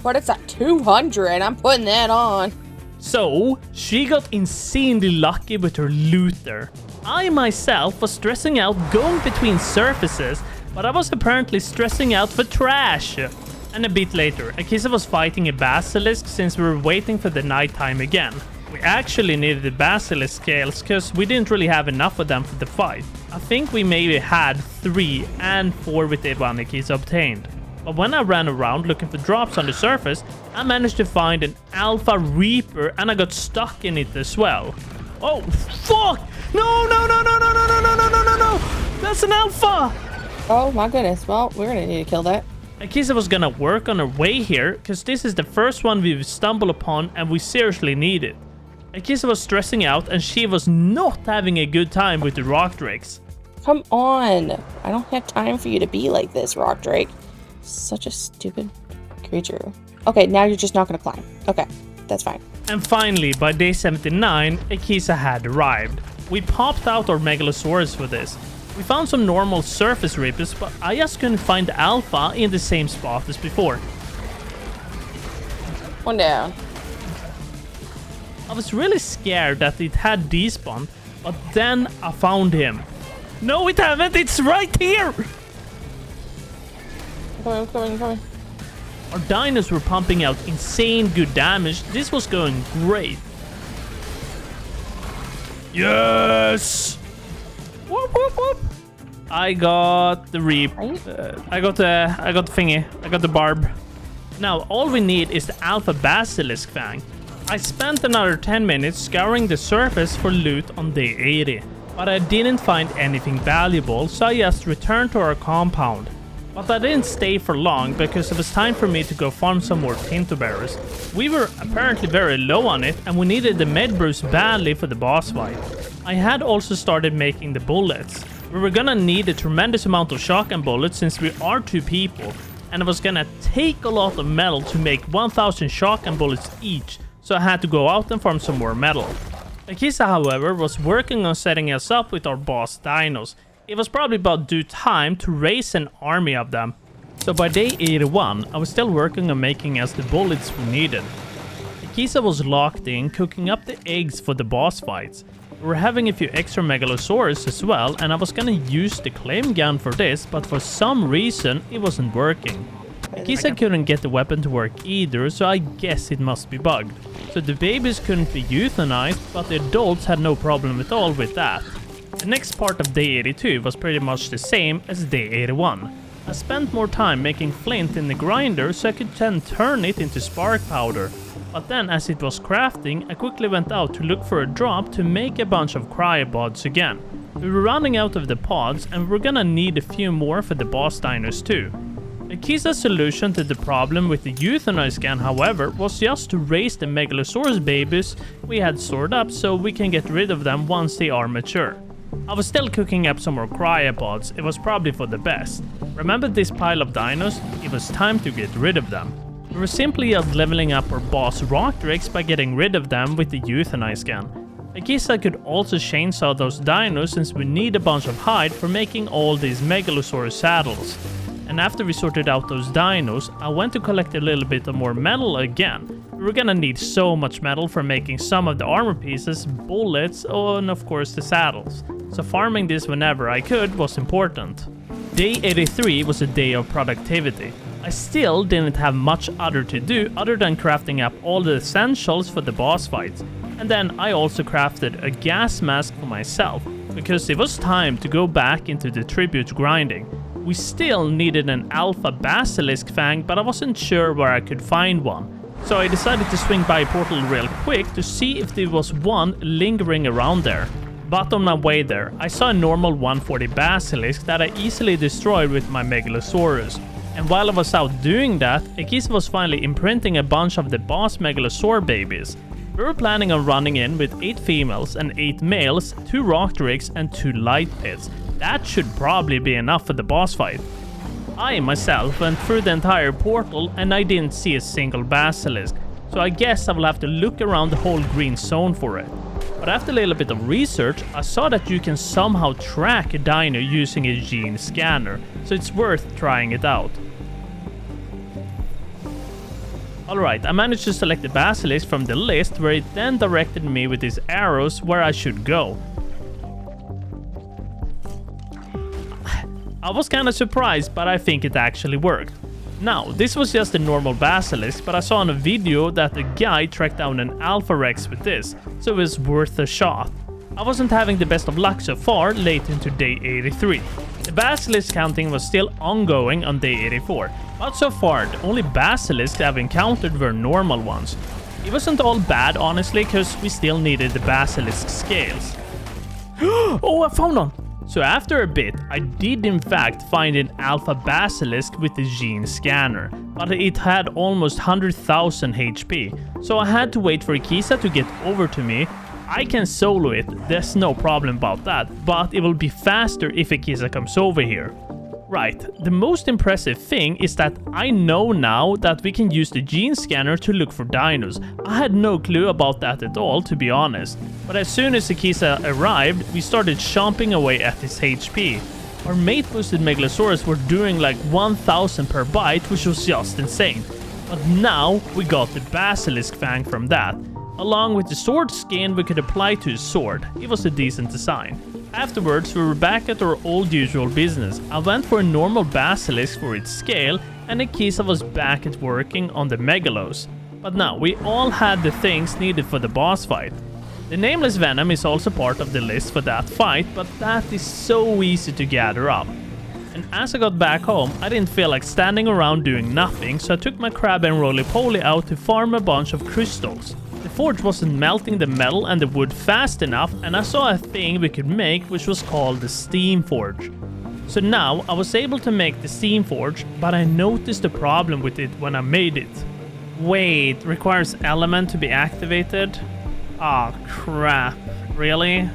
But it's at 200, I'm putting that on. So, she got insanely lucky with her loot there. I myself was stressing out going between surfaces, but I was apparently stressing out for trash. And a bit later, Akisa was fighting a basilisk since we were waiting for the nighttime again. We actually needed the basilisk scales because we didn't really have enough of them for the fight. I think we maybe had 3 and 4 with the one Akisa obtained. But when I ran around looking for drops on the surface, I managed to find an Alpha Reaper and I got stuck in it as well. Oh, fuck! No! That's an Alpha! Oh my goodness, well, we're gonna need to kill that. Akisa was gonna work on her way here, because this is the first one we've stumbled upon and we seriously need it. Akisa was stressing out and she was not having a good time with the rock drakes. Come on. I don't have time for you to be like this, rock drake. Such a stupid creature. Okay, now you're just not gonna climb. Okay, that's fine. And finally, by day 79, Akisa had arrived. We popped out our Megalosaurus for this. We found some normal surface reapers, but I just couldn't find the Alpha in the same spot as before. One down. I was really scared that it had despawned, but then I found him. No, it haven't! It's right here! I'm coming. Our dinos were pumping out insane good damage. This was going great. Yes! Whoop, whoop, whoop. I got the reap. I got the thingy. I got the barb. Now all we need is the Alpha Basilisk Fang. I spent another 10 minutes scouring the surface for loot on day 80, but I didn't find anything valuable, so I just returned to our compound. But I didn't stay for long because it was time for me to go farm some more Tinto Berries. We were apparently very low on it and we needed the med brews badly for the boss fight. I had also started making the bullets. We were gonna need a tremendous amount of shotgun bullets since we are 2 people, and it was gonna take a lot of metal to make 1000 shotgun bullets each, so I had to go out and farm some more metal. Akisa, however, was working on setting us up with our boss dinos. It was probably about due time to raise an army of them. So by day 81, I was still working on making us the bullets we needed. Akisa was locked in cooking up the eggs for the boss fights. We were having a few extra Megalosaurus as well, and I was gonna use the claim gun for this, but for some reason it wasn't working. Akisa couldn't get the weapon to work either, so I guess it must be bugged. So the babies couldn't be euthanized, but the adults had no problem at all with that. The next part of day 82 was pretty much the same as day 81. I spent more time making flint in the grinder so I could then turn it into spark powder. But then as it was crafting, I quickly went out to look for a drop to make a bunch of cryopods again. We were running out of the pods and we're gonna need a few more for the boss dinos too. Akisa's solution to the problem with the euthanize scan, however, was just to raise the Megalosaurus babies we had stored up so we can get rid of them once they are mature. I was still cooking up some more cryopods, it was probably for the best. Remember this pile of dinos? It was time to get rid of them. We were simply just leveling up our boss Rockdrakes by getting rid of them with the euthanize scan. Akisa could also chainsaw those dinos since we need a bunch of hide for making all these Megalosaurus saddles. And after we sorted out those dinos, I went to collect a little bit of more metal again. We were gonna need so much metal for making some of the armor pieces, bullets, and of course the saddles. So farming this whenever I could was important. Day 83 was a day of productivity. I still didn't have much other to do other than crafting up all the essentials for the boss fights. And then I also crafted a gas mask for myself, because it was time to go back into the tribute grinding. We still needed an alpha basilisk fang, but I wasn't sure where I could find one. So I decided to swing by a portal real quick to see if there was one lingering around there. But on my way there, I saw a normal 140 basilisk that I easily destroyed with my Megalosaurus. And while I was out doing that, Akisa was finally imprinting a bunch of the boss Megalosaur babies. We were planning on running in with 8 females and 8 males, 2 Rockdrakes and 2 light pits. That should probably be enough for the boss fight. I myself went through the entire portal and I didn't see a single basilisk, so I guess I will have to look around the whole green zone for it. But after a little bit of research, I saw that you can somehow track a dino using a gene scanner, so it's worth trying it out. Alright, I managed to select the basilisk from the list, where it then directed me with these arrows where I should go. I was kinda surprised, but I think it actually worked. Now, this was just a normal basilisk, but I saw in a video that a guy tracked down an Alpha Rex with this, so it was worth a shot. I wasn't having the best of luck so far late into day 83. The basilisk hunting was still ongoing on day 84, but so far the only basilisks I've encountered were normal ones. It wasn't all bad honestly, cause we still needed the basilisk scales. Oh, I found one! So after a bit, I did in fact find an alpha basilisk with the gene scanner, but it had almost 100,000 HP, so I had to wait for Akisa to get over to me. I can solo it, there's no problem about that, but it will be faster if Akisa comes over here. Right, the most impressive thing is that I know now that we can use the gene scanner to look for dinos. I had no clue about that at all, to be honest. But as soon as Akisa arrived, we started chomping away at his HP. Our mate boosted Megalosaurus were doing like 1000 per bite, which was just insane. But now we got the basilisk fang from that. Along with the sword skin we could apply to his sword. It was a decent design. Afterwards, we were back at our old usual business. I went for a normal basilisk for its scale, and Akisa was back at working on the megalos. But now, we all had the things needed for the boss fight. The nameless venom is also part of the list for that fight, but that is so easy to gather up. And as I got back home, I didn't feel like standing around doing nothing, so I took my crab and roly-poly out to farm a bunch of crystals. The forge wasn't melting the metal and the wood fast enough, and I saw a thing we could make which was called the steam forge. So now I was able to make the steam forge, but I noticed a problem with it when I made it. Wait, requires element to be activated? Ah, crap. Really?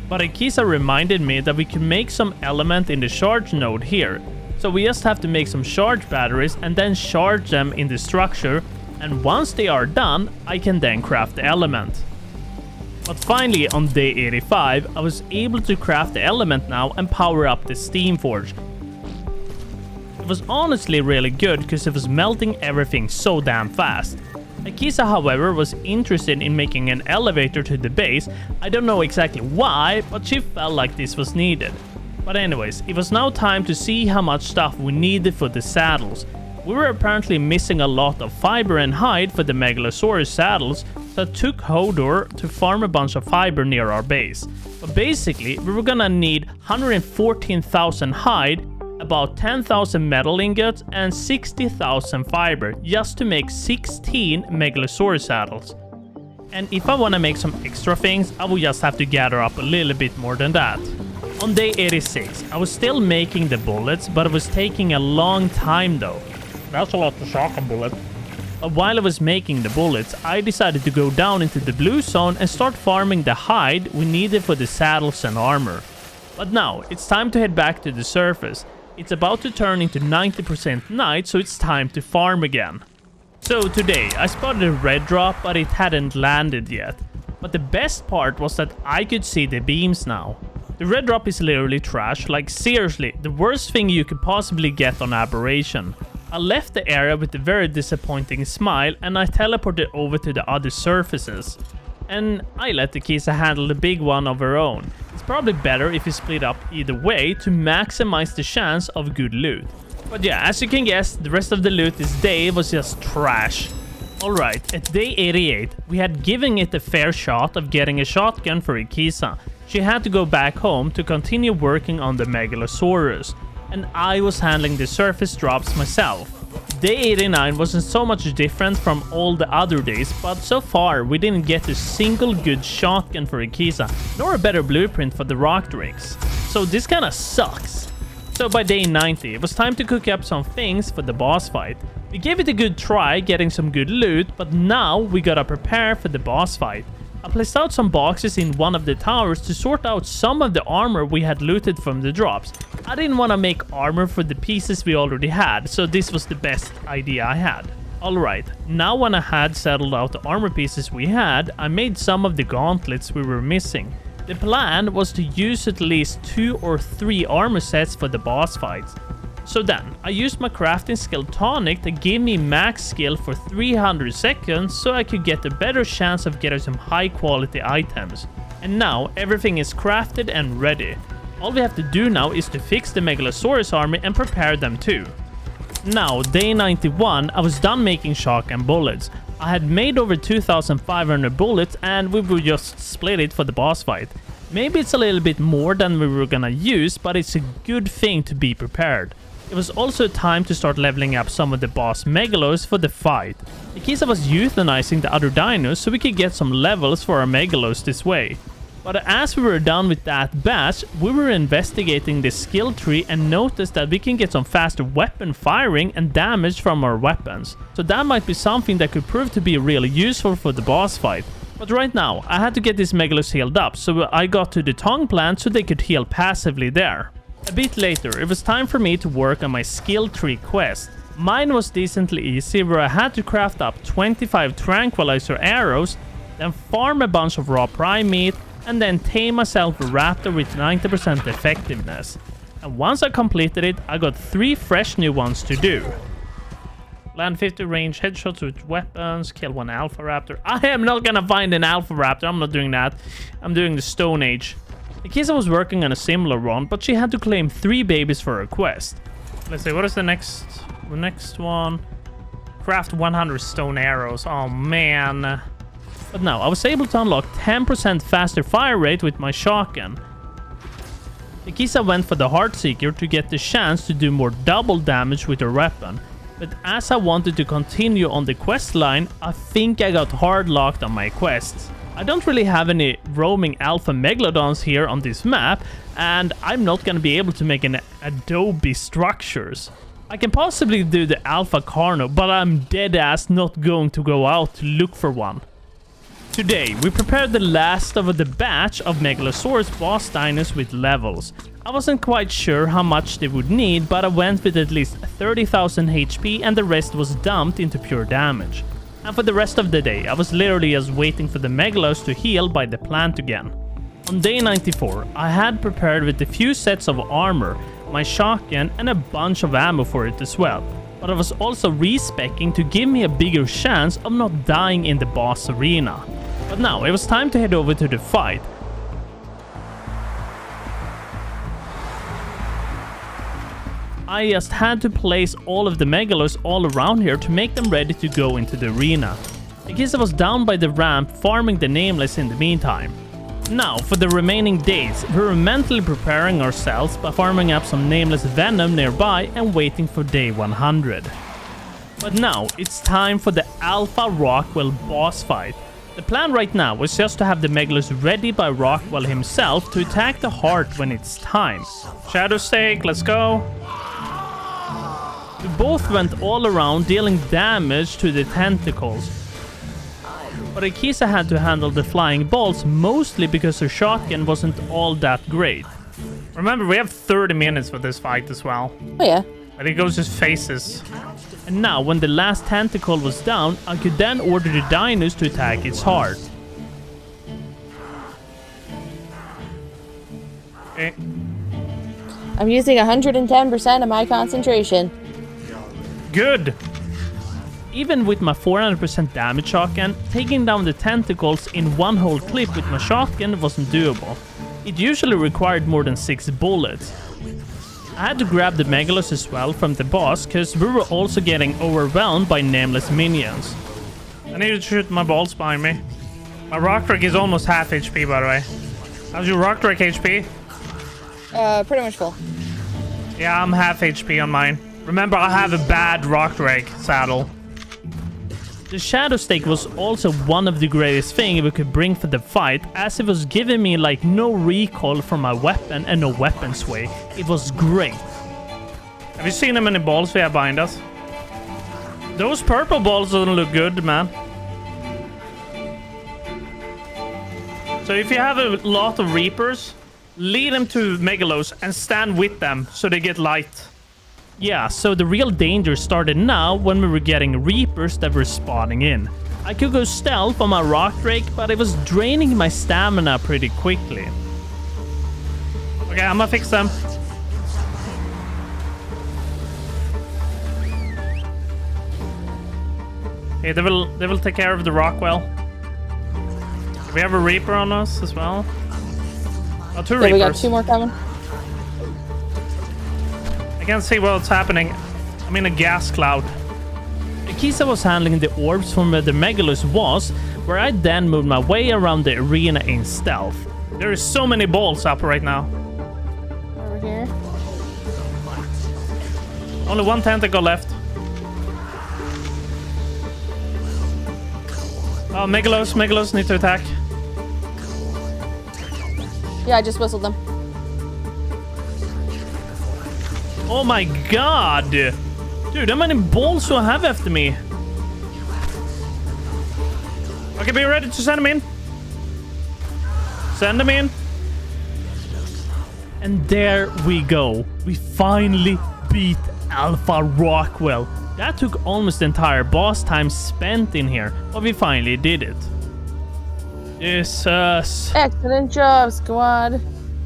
But Akisa reminded me that we can make some element in the charge node here. So we just have to make some charge batteries and then charge them in the structure. And once they are done, I can then craft the element. But finally, on day 85, I was able to craft the element now and power up the steam forge. It was honestly really good because it was melting everything so damn fast. Akisa, however, was interested in making an elevator to the base. I don't know exactly why, but she felt like this was needed. But anyways, it was now time to see how much stuff we needed for the saddles. We were apparently missing a lot of fiber and hide for the Megalosaurus saddles, so I took Hodor to farm a bunch of fiber near our base. But basically, we were gonna need 114,000 hide, a about 10,000 metal ingots, and 60,000 fiber just to make 16 Megalosaurus saddles. And if I want to make some extra things, I will just have to gather up a little bit more than that. On day 86, I was still making the bullets, but it was taking a long time though. That's a lot of shotgun bullets. But while I was making the bullets, I decided to go down into the blue zone and start farming the hide we needed for the saddles and armor. But now, it's time to head back to the surface. It's about to turn into 90% night, so it's time to farm again. So today, I spotted a red drop, but it hadn't landed yet. But the best part was that I could see the beams now. The red drop is literally trash, like seriously, the worst thing you could possibly get on Aberration. I left the area with a very disappointing smile and I teleported over to the other surfaces. And I let the Kisa handle the big one of her own. It's probably better if you split up either way to maximize the chance of good loot. But yeah, as you can guess, the rest of the loot this day was just trash. Alright, at day 88, we had given it a fair shot of getting a shotgun for Ikisa. She had to go back home to continue working on the Megalosaurus. And I was handling the surface drops myself. Day 89 wasn't so much different from all the other days, but so far we didn't get a single good shotgun for Ikisa, nor a better blueprint for the rock drakes. So this kinda sucks. So by day 90, it was time to cook up some things for the boss fight. We gave it a good try getting some good loot, but now we gotta prepare for the boss fight. I placed out some boxes in one of the towers to sort out some of the armor we had looted from the drops. I didn't want to make armor for the pieces we already had, so this was the best idea I had. Alright, now when I had settled out the armor pieces we had, I made some of the gauntlets we were missing. The plan was to use at least 2 or 3 armor sets for the boss fights. So then, I used my crafting skill tonic to give me max skill for 300 seconds so I could get a better chance of getting some high quality items. And now everything is crafted and ready. All we have to do now is to fix the Megalosaurus army and prepare them too. Now, day 91, I was done making shotgun bullets. I had made over 2,500 bullets and we would just split it for the boss fight. Maybe it's a little bit more than we were gonna use, but it's a good thing to be prepared. It was also time to start leveling up some of the boss Megalos for the fight. Ikisa was euthanizing the other dinos so we could get some levels for our Megalos this way. But as we were done with that batch, we were investigating the skill tree and noticed that we can get some faster weapon firing and damage from our weapons. So that might be something that could prove to be really useful for the boss fight. But right now, I had to get these Megalos healed up, so I got to the tongue plant so they could heal passively there. A bit later, it was time for me to work on my skill tree quest. Mine was decently easy, where I had to craft up 25 tranquilizer arrows, then farm a bunch of raw prime meat, and then tame myself a raptor with 90% effectiveness. And once I completed it, I got 3 fresh new ones to do. Land 50 range headshots with weapons, kill 1 alpha raptor. I am not gonna find an alpha raptor, I'm not doing that. I'm doing the Stone Age. Ikisa was working on a similar one, but she had to claim 3 babies for her quest. Let's see, what is the next one? Craft 100 stone arrows. Oh man. But now, I was able to unlock 10% faster fire rate with my shotgun. Ikisa went for the Heartseeker to get the chance to do more double damage with her weapon. But as I wanted to continue on the quest line, I think I got hard locked on my quests. I don't really have any roaming alpha megalodons here on this map, and I'm not gonna be able to make an adobe structures. I can possibly do the alpha carno, but I'm dead ass not going to go out to look for one. Today, we prepared the last of the batch of Megalosaurus boss dinos with levels. I wasn't quite sure how much they would need, but I went with at least 30,000 HP and the rest was dumped into pure damage. And for the rest of the day, I was literally just waiting for the Megalos to heal by the plant again. On day 94, I had prepared with a few sets of armor, my shotgun and a bunch of ammo for it as well. But I was also respecking to give me a bigger chance of not dying in the boss arena. But now, it was time to head over to the fight. I just had to place all of the Megalos all around here to make them ready to go into the arena. Ikisa was down by the ramp farming the Nameless in the meantime. Now, for the remaining days, we were mentally preparing ourselves by farming up some nameless venom nearby and waiting for day 100. But now, it's time for the Alpha Rockwell boss fight. The plan right now is just to have the Megalus ready by Rockwell himself to attack the heart when it's time. Shadow Stake, let's go. We both went all around dealing damage to the tentacles. But Akisa had to handle the flying balls mostly because her shotgun wasn't all that great. Remember, we have 30 minutes for this fight as well. Oh yeah. But it goes just phases. And now, when the last tentacle was down, I could then order the dinos to attack its heart. Okay. I'm using 110% of my concentration. Good! Even with my 400% damage shotgun, taking down the tentacles in one whole clip with my shotgun wasn't doable. It usually required more than 6 bullets. I had to grab the Megalus as well from the boss, cause we were also getting overwhelmed by nameless minions. I need to shoot my balls behind me. My rock drake is almost half HP, by the way. How's your rock drake HP? Pretty much full. Yeah, I'm half HP on mine. Remember, I have a bad rock drake saddle. The Shadow Stake was also one of the greatest things we could bring for the fight, as it was giving me like no recoil from my weapon and no weapon sway. It was great. Have you seen how many balls we have behind us? Those purple balls don't look good, man. So if you have a lot of Reapers, lead them to Megalos and stand with them so they get light. Yeah, so the real danger started now when we were getting Reapers that were spawning in. I could go stealth on my Rock Drake, but it was draining my stamina pretty quickly. Okay, I'm gonna fix them. Okay, they will take care of the Rockwell. We have a Reaper on us as well. Oh, 2 Reapers. We got 2 more coming. I can't see what's happening. I'm in a gas cloud. Akisa was handling the orbs from where the Megalus was, where I then moved my way around the arena in stealth. There is so many balls up right now. Over here. Only 1 tentacle left. Oh, Megalos need to attack. Yeah, I just whistled them. Oh my god! Dude, how many balls do I have after me? Okay, be ready to send them in. Send them in. And there we go. We finally beat Alpha Rockwell. That took almost the entire boss time spent in here, but we finally did it. Jesus. Excellent job, squad.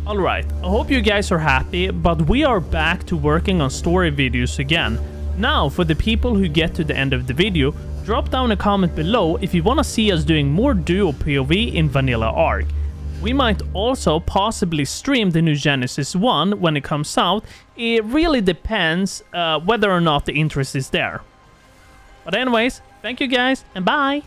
Alright, I hope you guys are happy, but we are back to working on story videos again. Now, for the people who get to the end of the video, drop down a comment below if you want to see us doing more duo POV in Vanilla Ark. We might also possibly stream the new Genesis 1 when it comes out. It really depends whether or not the interest is there. But anyways, thank you guys, and bye!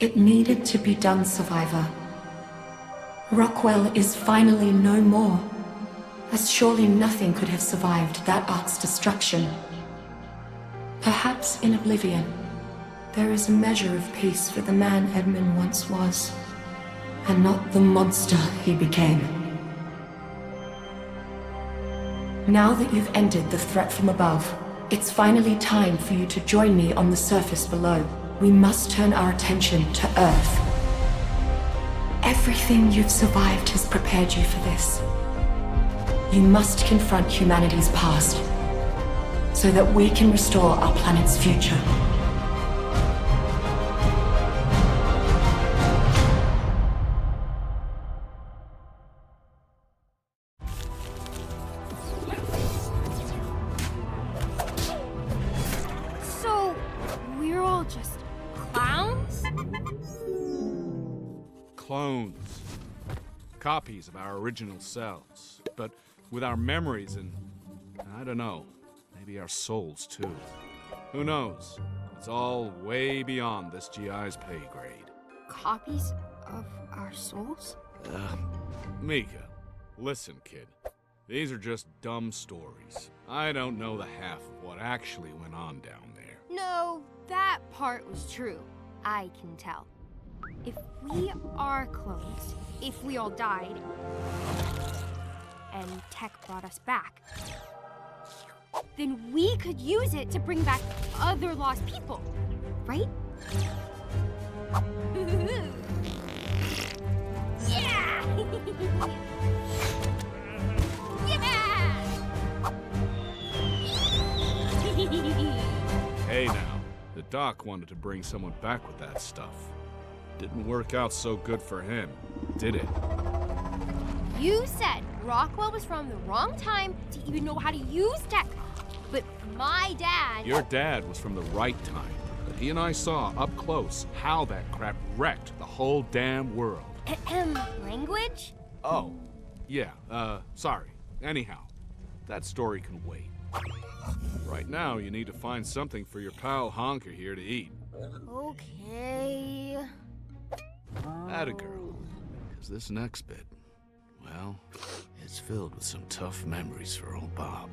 It needed to be done, Survivor. Rockwell is finally no more, as surely nothing could have survived that Ark's destruction. Perhaps in oblivion, there is a measure of peace for the man Edmund once was, and not the monster he became. Now that you've ended the threat from above, It's finally time for you to join me on the surface below. We must turn our attention to Earth. Everything you've survived has prepared you for this. You must confront humanity's past, so that we can restore our planet's future. So, we're all just clowns? Clones. Copies of our original selves, but with our memories and, I don't know, maybe our souls too. Who knows? It's all way beyond this GI's pay grade. Copies of our souls? Mika, listen, kid. These are just dumb stories. I don't know the half of what actually went on down there. No, that part was true. I can tell. If we are clones, if we all died, and Tech brought us back, then we could use it to bring back other lost people, right? Yeah! Hey now, the doc wanted to bring someone back with that stuff. Didn't work out so good for him, did it? You said Rockwell was from the wrong time to even know how to use tech. But my dad... Your dad was from the right time, but he and I saw up close how that crap wrecked the whole damn world. Language? Oh, yeah, sorry. Anyhow, that story can wait. Right now, you need to find something for your pal Honker here to eat. Okay... Atta girl. Because this next bit, well, it's filled with some tough memories for old Bob.